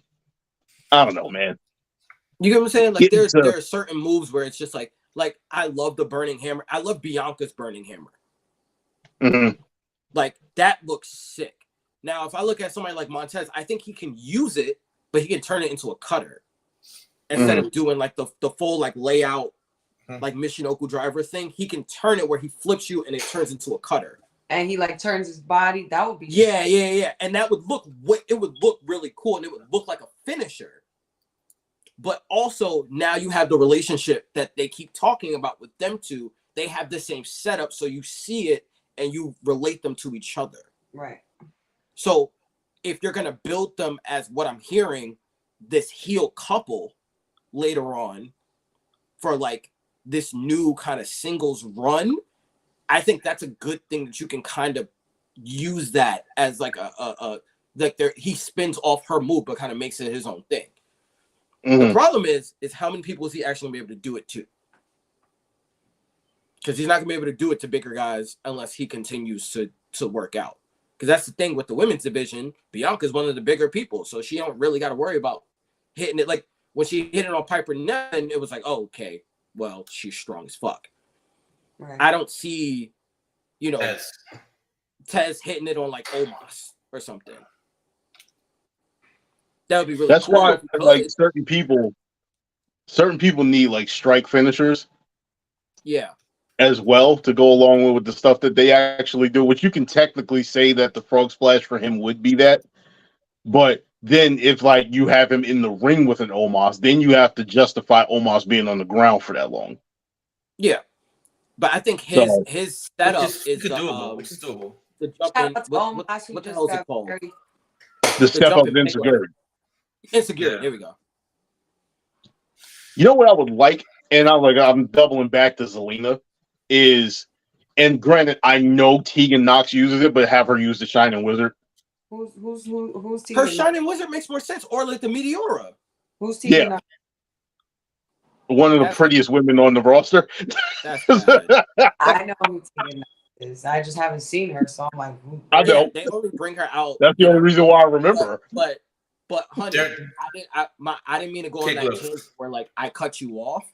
I don't know, man. You get what I'm saying? Like, there are certain moves where it's just like I love the burning hammer. I love Bianca's burning hammer. Like, that looks sick. Now, if I look at somebody like Montez, I think he can use it, but he can turn it into a cutter instead of doing like the full like layout, like Michinoku driver thing. He can turn it where he flips you and it turns into a cutter. And he like turns his body. That would be yeah. And that would look really cool, and it would look like a finisher. But also now you have the relationship that they keep talking about with them two. They have the same setup, so you see it and you relate them to each other. Right. So if you're gonna build them as what I'm hearing, this heel couple later on for like this new kind of singles run, I think that's a good thing that you can kind of use that as like he spins off her move but kind of makes it his own thing. The problem is how many people is he actually gonna be able to do it to? Because he's not gonna be able to do it to bigger guys unless he continues to work out. Because that's the thing with the women's division. Bianca's one of the bigger people, so she don't really got to worry about hitting it. Like when she hit it on Piper Niven, it was like, oh, okay, well, she's strong as fuck. Right. I don't see, Tez hitting it on like Omos or something. That would be really. That's cool why like certain people need like strike finishers. Yeah. As well to go along with the stuff that they actually do, which you can technically say that the frog splash for him would be that. But then if like you have him in the ring with an Omos, then you have to justify Omos being on the ground for that long. Yeah. But I think his setup is doable. Which is doable. The jump in, what the hell is it called? The step up insecurity. Insecurity. There we go. You know what I would like, and I'm doubling back to Zelina, is, and granted, I know Tegan Knox uses it, but have her use the Shining Wizard. Who's Tegan? Her Shining Wizard makes more sense, or like the Meteora. Who's Tegan? Yeah. One of the That's- prettiest women on the roster. That's bad. I know who Tina Knox is. I just haven't seen her, so I'm like, ooh. I know. They only bring her out. That's the only reason why I remember her. But honey, There- I didn't mean to go on Kid that Gloves. tangent where like I cut you off.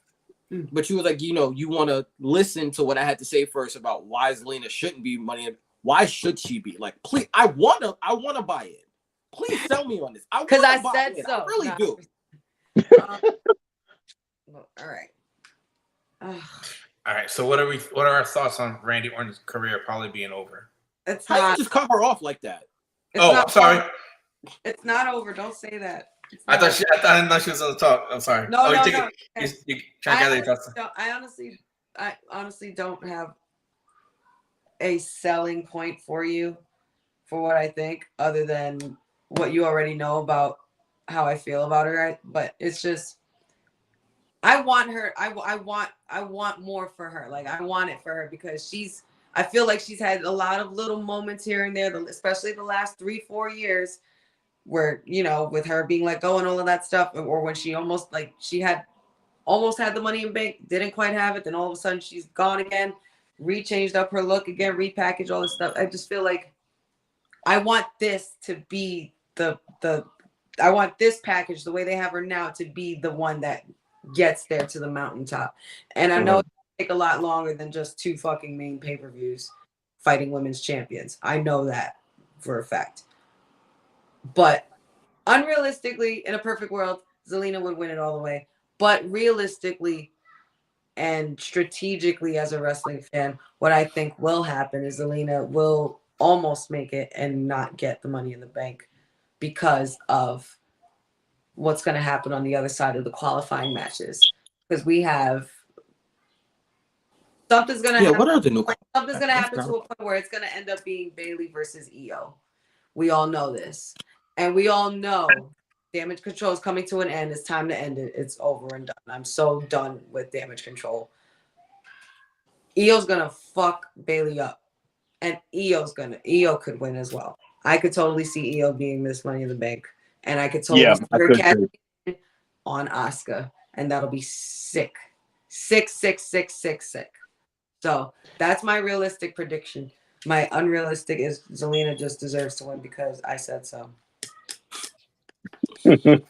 But you was like, you want to listen to what I had to say first about why Zelina shouldn't be money. Why should she be? Like, please, I wanna buy it. Please sell me on this. Because I buy said it. so. I really do. All right. All right. So what are our thoughts on Randy Orton's career probably being over? It's How you not. just cut her off like that? It's Oh, not I'm sorry. over. It's not over. Don't say that. It's I not thought I didn't know she was on the talk. I'm sorry. No, no, you no. You trying to gather your thoughts. I honestly don't have a selling point for you for what I think, other than what you already know about how I feel about her. But it's just, I want her. I want more for her. Like, I want it for her because I feel like she's had a lot of little moments here and there, especially the last 3-4 years, where, with her being let go and all of that stuff, or when she almost had the Money in Bank, didn't quite have it, then all of a sudden she's gone again, rechanged up her look again, repackaged all this stuff. I just feel like I want this to be I want this package, the way they have her now, to be the one that gets there to the mountaintop. And I know it's gonna take a lot longer than just 2 fucking main pay-per-views fighting women's champions. I know that for a fact. But unrealistically, in a perfect world, Zelina would win it all the way. But realistically and strategically, as a wrestling fan, what I think will happen is Zelina will almost make it and not get the Money in the Bank because of what's going to happen on the other side of the qualifying matches. Because we have something's going to happen. What are the new? Something's going to happen to a point where it's going to end up being Bayley versus Io. We all know this, and we all know Damage Control is coming to an end. It's time to end it. It's over and done. I'm so done with Damage Control. Io's gonna fuck Bayley up, and Io could win as well. I could totally see Io being Miss Money in the Bank, and I could totally see her catching on Asuka, and that'll be sick. Sick. So that's my realistic prediction. My unrealistic is Zelina just deserves to win because I said so. And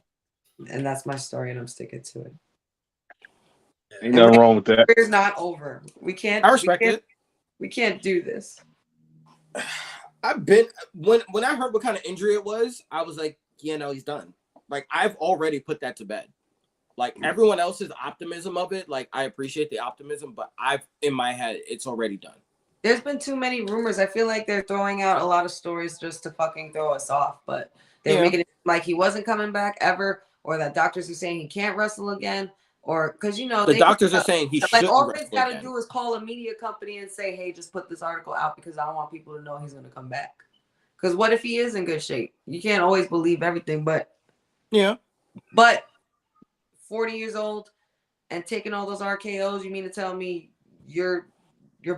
that's my story, and I'm sticking to it. Ain't nothing wrong with that. It's not over. We can't. I respect it. We can't do this. I've been when I heard what kind of injury it was, I was like, he's done. Like, I've already put that to bed. Like, everyone else's optimism of it, like, I appreciate the optimism, but in my head, it's already done. There's been too many rumors. I feel like they're throwing out a lot of stories just to fucking throw us off, but they're making it like he wasn't coming back ever, or that doctors are saying he can't wrestle again, or because the doctors are saying he shouldn't. All he's got to do is call a media company and say, "Hey, just put this article out because I don't want people to know he's going to come back." Because what if he is in good shape? You can't always believe everything, but 40 years old and taking all those RKOs, you mean to tell me your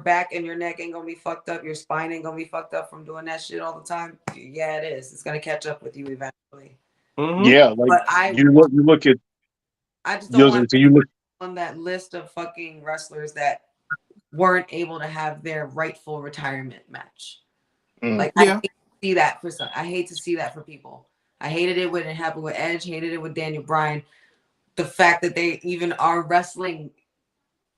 back and your neck ain't gonna be fucked up, your spine ain't gonna be fucked up from doing that shit all the time? Yeah, it is. It's gonna catch up with you eventually. Mm-hmm. Yeah, like but you look at. I just don't want you look on that list of fucking wrestlers that weren't able to have their rightful retirement match. Like, I hate to see that for some. I hate to see that for people. I hated it when it happened with Edge. Hated it with Daniel Bryan. The fact that they even are wrestling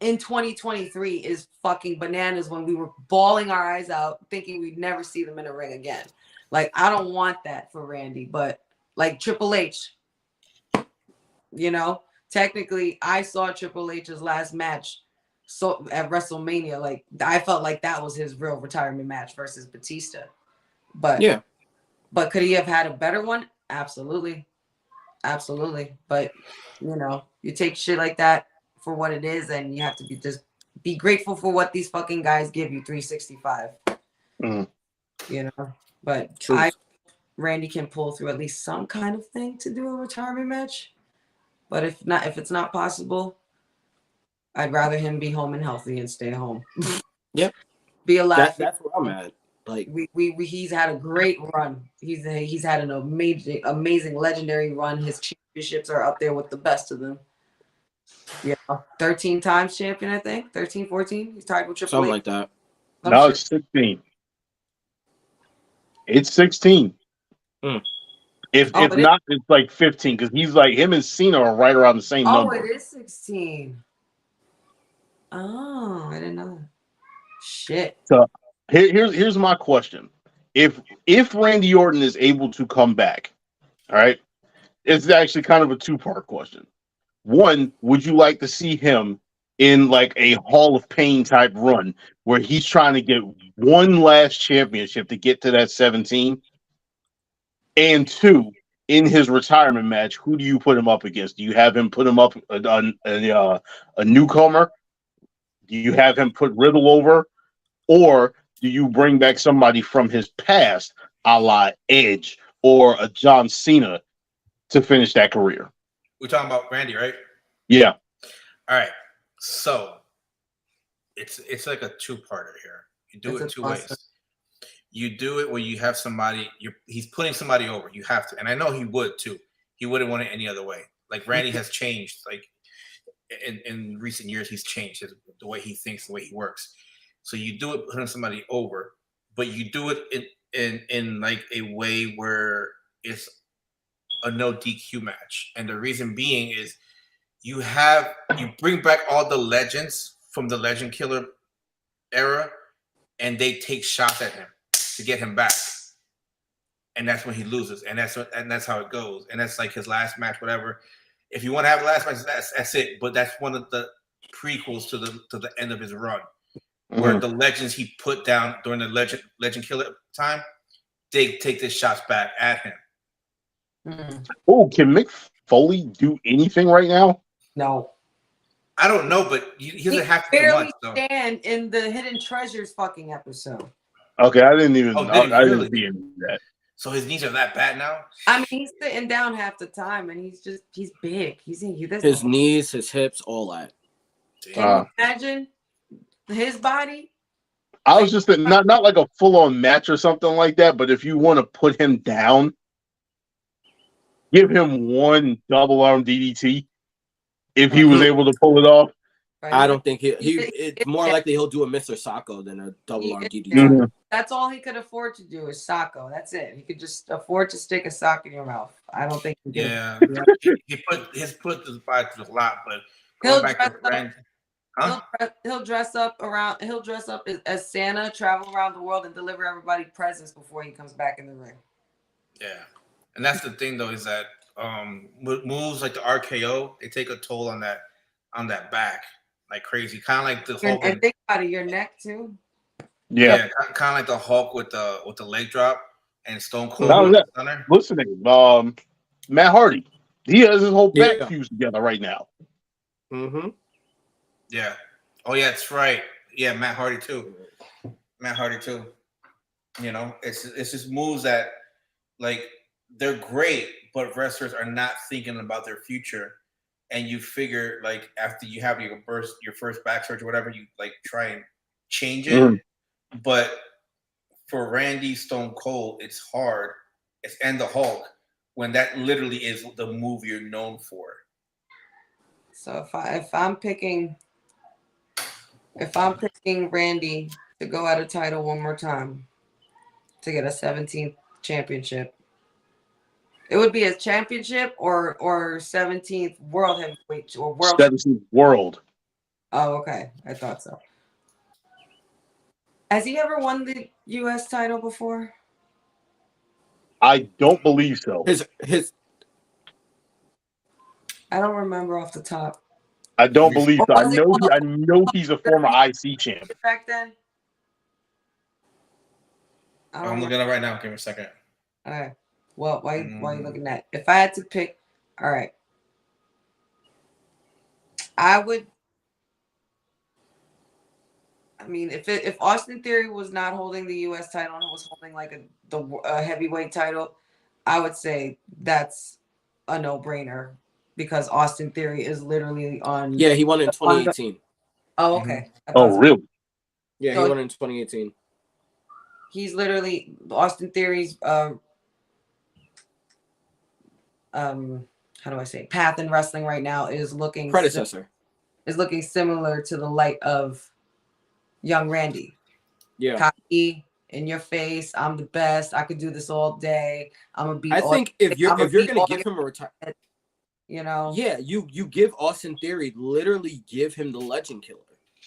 in 2023 is fucking bananas, when we were bawling our eyes out thinking we'd never see them in a ring again. Like, I don't want that for Randy, but like Triple H, technically I saw Triple H's last match at WrestleMania. Like, I felt like that was his real retirement match versus Batista. But could he have had a better one? Absolutely. But you take shit like that for what it is, and you have to be grateful for what these fucking guys give you 365. But Randy can pull through at least some kind of thing to do a retirement match. But if it's not possible, I'd rather him be home and healthy and stay home. Yep. Be alive. That's where I'm at. Like, he's had a great run. He's had an amazing legendary run. His championships are up there with the best of them. Yeah, 13 times champion, I think. 13, 14. He's tied with Triple Something H. like that. Some No, shit. it's 16. It's 16. If Oh, not, it's like 15 because he's like him and Cena are right around the same Oh, number. it is 16. Oh, I didn't know that. Shit. So here's my question: if Randy Orton is able to come back, all right, it's actually kind of a two-part question. One, would you like to see him in like a Hall of Pain type run where he's trying to get one last championship to get to that 17? And two, in his retirement match, who do you put him up against? Do you have him put him up a newcomer? Do you have him put Riddle over? Or do you bring back somebody from his past, a la Edge or a John Cena, to finish that career? We're talking about Randy, right? Yeah. All right. So it's like a two-parter here. You do It's it a two cluster. ways. You do it where you have somebody, he's putting somebody over. You have to. And I know he would too. He wouldn't want it any other way. Like Randy has changed. Like in recent years, he's changed the way he thinks, the way he works. So you do it putting somebody over, but you do it in like a way where it's a no DQ match. And the reason being is you bring back all the legends from the Legend Killer era, and they take shots at him to get him back. And that's when he loses. And that's how it goes. And that's like his last match, whatever. If you want to have a last match, that's it. But that's one of the prequels to the end of his run. Where the legends he put down during the Legend Killer time, they take the shots back at him. Oh, can Mick Foley do anything right now? No. I don't know, but he doesn't have to do barely much. So. stand in the Hidden Treasures fucking episode. Okay, I didn't even. Oh, I didn't see any of that. So his knees are that bad now? I mean, he's sitting down half the time, and he's big. His Knees, his hips, all that. Can you imagine his body? I was just not like a full on match or something like that, but if you want to put him down, give him one double arm DDT if he was able to pull it off. Right. I don't think it's more likely he'll do a Mr. Sacco than a double arm DDT. Mm-hmm. That's all he could afford to do is Sacco. That's it. He could just afford to stick a sock in your mouth. I don't think he can. Yeah. he put the fight a lot, but he'll dress up as Santa, travel around the world, and deliver everybody presents before he comes back in the ring. Yeah. And that's the thing though, is that moves like the RKO, they take a toll on that back like crazy. Kind of like the Hulk. And think about it, your neck too. Yeah, kind of like the Hulk with the leg drop and Stone Cold. Listening, Matt Hardy, he has his whole back fused together right now. Mm-hmm. Yeah. Oh yeah, that's right. Yeah, Matt Hardy too. You know, it's just moves that like they're great, but wrestlers are not thinking about their future. And you figure like after you have your first back surgery or whatever, you like try and change it. Mm-hmm. But for Randy Stone Cold, it's hard. And the Hulk, when that literally is the move you're known for. So if I'm picking Randy to go out of title one more time to get a 17th championship, it would be a championship or 17th world heavyweight or world 17th world. Oh, okay. I thought so. Has he ever won the U.S. title before? I don't believe so. His. I don't remember off the top. I don't believe so. I know he's a former IC champ. Back then? I'm looking at it right now. Give me a second. All right. Well, why are you looking at? If I had to pick, all right. I mean, if Austin Theory was not holding the U.S. title and was holding like a heavyweight title, I would say that's a no-brainer because Austin Theory is literally on. Yeah, he won in 2018. Oh, okay. Oh, really? Yeah, he won in 2018. He's literally Austin Theory's how do I say, path in wrestling right now is looking Predecessor. is looking similar to the light of young Randy. Yeah. Cocky, in your face, I'm the best. I could do this all day. I'm gonna beat. I think if you're gonna give him a retire, you know, yeah, you give Austin Theory, literally give him the Legend Killer.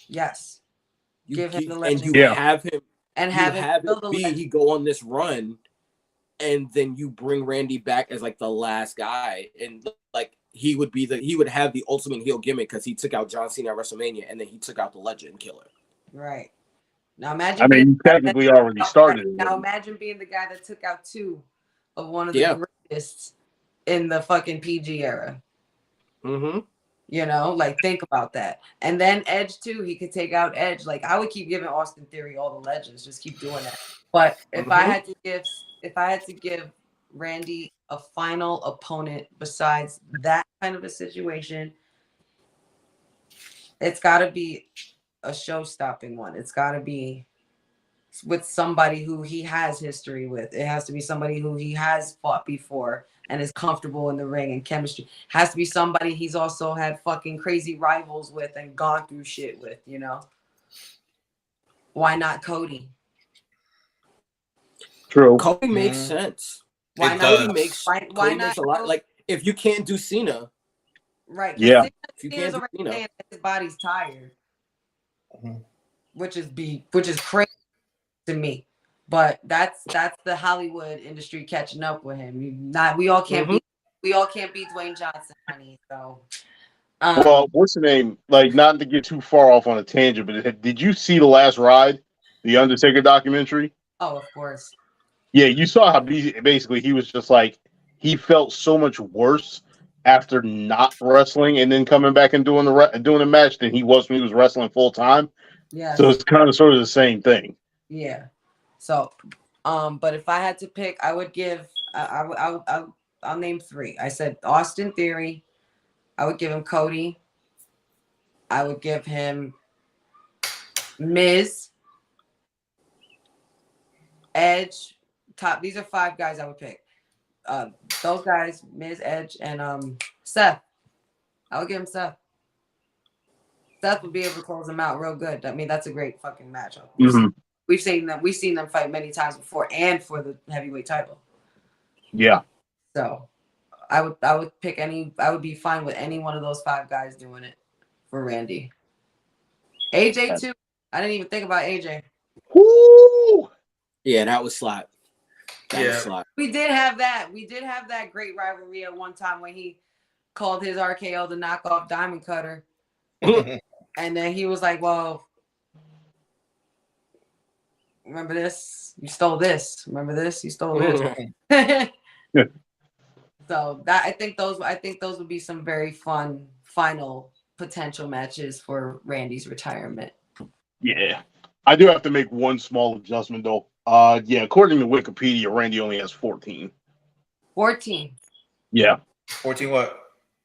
yes, give him the and Legend you Killer. have him and you have it be he go on this run, and then you bring Randy back as like the last guy, and like he would have the ultimate heel gimmick because he took out John Cena at WrestleMania, and then he took out the Legend Killer. Right. Now imagine. I mean, you technically already started. Now imagine being the guy that took out 2 of one of the Yeah. greatest in the fucking PG era. Mm-hmm. You know, like think about that. And then Edge too. He could take out Edge. Like I would keep giving Austin Theory all the legends. Just keep doing that. But if I had to give Randy a final opponent besides that kind of a situation, it's got to be a show-stopping one. It's got to be with somebody who he has history with. It has to be somebody who he has fought before and is comfortable in the ring and chemistry. Has to be somebody he's also had fucking crazy rivals with and gone through shit with, you know? Why not Cody? True. Cody makes sense. Why It not? does. Why Cody not? makes a lot. Like if you can't do Cena, Right. Yeah. if you Cena's can't do already Cena, saying that his body's tired, Mhm. which is crazy to me. But that's the Hollywood industry catching up with him. We all can't beat Dwayne Johnson, honey. So Well, what's the name? Like, not to get too far off on a tangent, but did you see The Last Ride, the Undertaker documentary? oh, of course. Yeah, you saw how basically he was just like, he felt so much worse after not wrestling and then coming back and doing the match than he was when he was wrestling full time. Yes. So it's kind of sort of the same thing. Yeah. So, but if I had to pick, I would give. I'll name 3. I said Austin Theory. I would give him Cody. I would give him Miz, Edge. Top. These are 5 guys I would pick. Those guys, Miz, Edge, and Seth. I would give him Seth. Seth would be able to close them out real good. I mean, that's a great fucking matchup. Mhm. We've seen them fight many times before, and for the heavyweight title. Yeah. So, I would pick any. I would be fine with any one of those 5 guys doing it for Randy. AJ too. I didn't even think about AJ. Woo! yeah, that was slap. That was Yeah. slap. We did have that. We did have that great rivalry at one time when he called his RKO the knockoff Diamond Cutter. And then he was like, well, remember this? You stole this. Remember this? You stole this. So that I think those would be some very fun final potential matches for Randy's retirement. Yeah. I do have to make one small adjustment though. Yeah, according to Wikipedia, Randy only has 14. 14. Yeah. 14 what?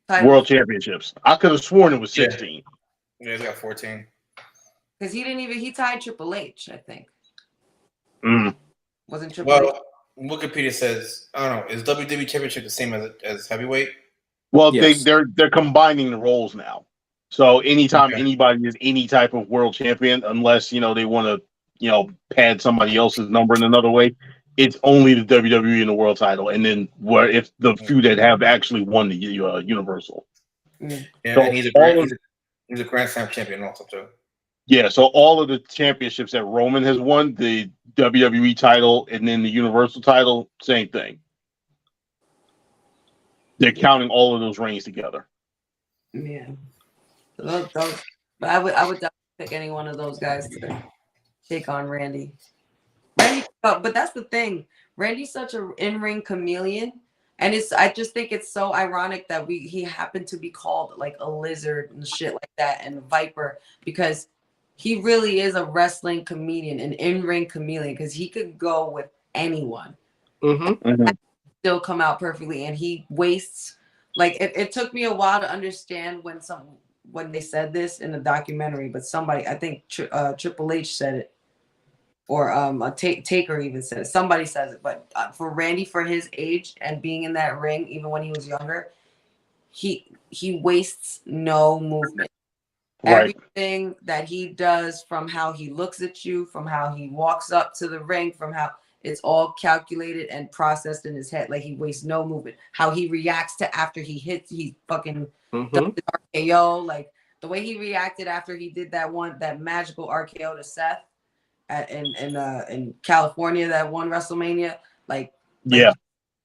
Titles. World championships. I could have sworn it was 16. Yeah, he's got 14. Because he tied Triple H, I think. Mm. Wasn't Triple H? Well, Wikipedia says, I don't know, is WWE Championship the same as heavyweight? Well, Yes. they're combining the roles now. So anytime Okay. anybody is any type of world champion, unless they want to pad somebody else's number in another way, it's only the WWE and the world title, and then if the few that have actually won the Universal. Mm. Yeah, So and he's a Grand Slam champion also too. Yeah, so all of the championships that Roman has won, the WWE title and then the Universal title, same thing. They're counting all of those reigns together. Yeah. But I would definitely pick any one of those guys to take on Randy. But that's the thing. Randy's such an in-ring chameleon, and I just think it's so ironic that he happened to be called like a lizard and shit like that and a viper, because he really is a wrestling comedian, an in-ring chameleon, because he could go with anyone. Mm-hmm. Still come out perfectly, and he wastes like it took me a while to understand when they said this in the documentary, but somebody, I think Triple H said it, or a Taker even said it. Somebody says it, but for Randy, for his age and being in that ring even when he was younger, he wastes no movement. Right. Everything that he does, from how he looks at you, from how he walks up to the ring, from how it's all calculated and processed in his head. Like, he wastes no movement. How he reacts to after he hits, he fucking does the RKO. Like, the way he reacted after he did that magical RKO to Seth in California, that one WrestleMania. Like Yeah.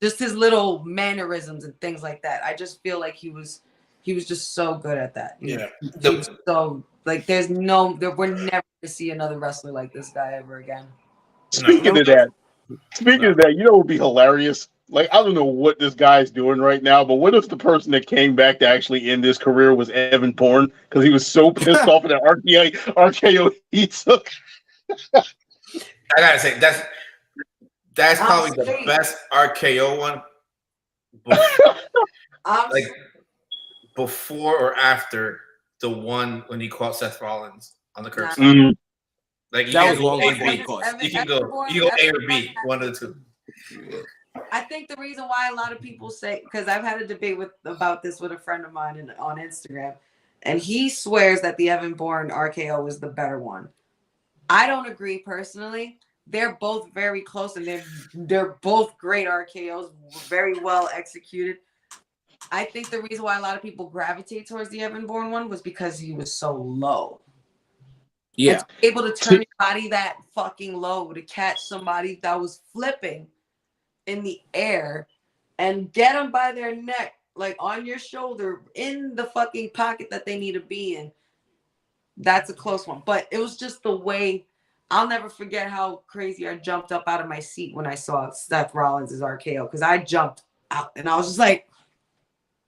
just his little mannerisms and things like that. I just feel like he was just so good at that. He was so, like, we're never going to see another wrestler like this guy ever again. Speaking of that, you know what would be hilarious? Like, I don't know what this guy's doing right now, but what if the person that came back to actually end his career was Evan Bourne because he was so pissed off at the RKO he took? I gotta say that's probably the best RKO one. Before or after the one when he caught Seth Rollins on the curb. Like, that was long A, before B. he caused. You can go A or B, one of the two. I think the reason why a lot of people say, because I've had a debate about this with a friend of mine on Instagram, and he swears that the Evan Bourne RKO was the better one. I don't agree personally. They're both very close, and they're both great RKOs, very well executed. I think the reason why a lot of people gravitate towards the Evan Bourne one was because he was so low. Yeah. And to be able to turn your body that fucking low to catch somebody that was flipping in the air and get them by their neck, like on your shoulder, in the fucking pocket that they need to be in. That's a close one. But it was just the way. I'll never forget how crazy I jumped up out of my seat when I saw Seth Rollins' RKO, because I jumped out and I was just like,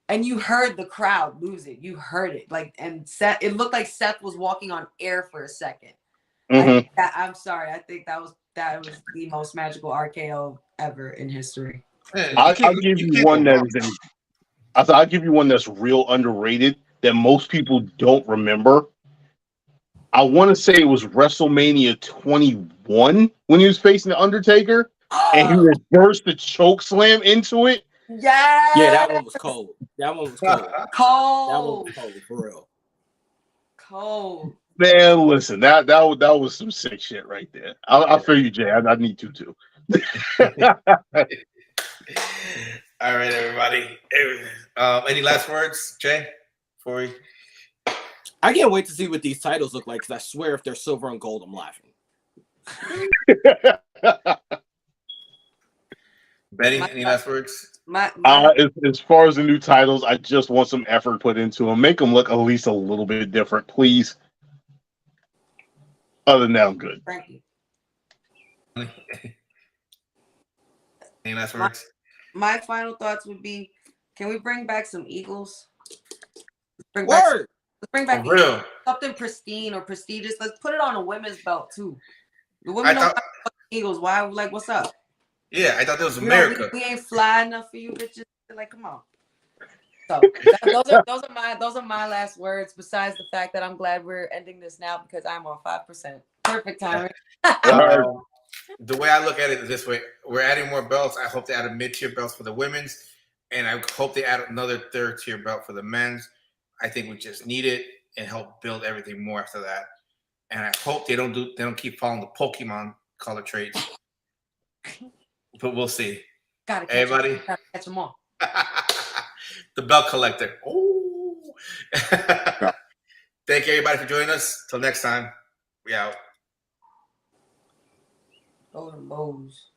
and you heard the crowd lose it. You heard it. Like, and Seth, it looked like Seth was walking on air for a second. I'm sorry. I think that was the most magical RKO ever in history. I'll give you one that's real underrated that most people don't remember. I want to say it was WrestleMania 21 when he was facing the Undertaker, and he reversed the choke slam into it. Yeah, that one was cold. That one was cold. That one was cold, for real. Cold. Man, listen, that was some sick shit right there. I feel you, Jay. I need to too. All right, everybody. Any last words, Jay? Before we... I can't wait to see what these titles look like, because I swear if they're silver and gold, I'm laughing. Benny, any last words? As far as the new titles, I just want some effort put into them. Make them look at least a little bit different, please. Other than that, I'm good. Thank you. Any last words? My final thoughts would be, can we bring back some Eagles? Word! Let's bring back real. Something pristine or prestigious. Let's put it on a women's belt too. The women don't have Eagles. Why? Like, what's up? Yeah, I thought that was America. We ain't fly enough for you bitches. Like, come on. So those are my last words. Besides the fact that I'm glad we're ending this now because I'm on 5%. Perfect timing. The way I look at it is this way: we're adding more belts. I hope they add a mid-tier belts for the women's, and I hope they add another third-tier belt for the men's. I think we just need it and help build everything more after that. And I hope they don't keep following the Pokemon color trades. But we'll see. Everybody, catch them all. The belt collector. Oh. Thank you, everybody, for joining us. Till next time, we out. Golden Bows.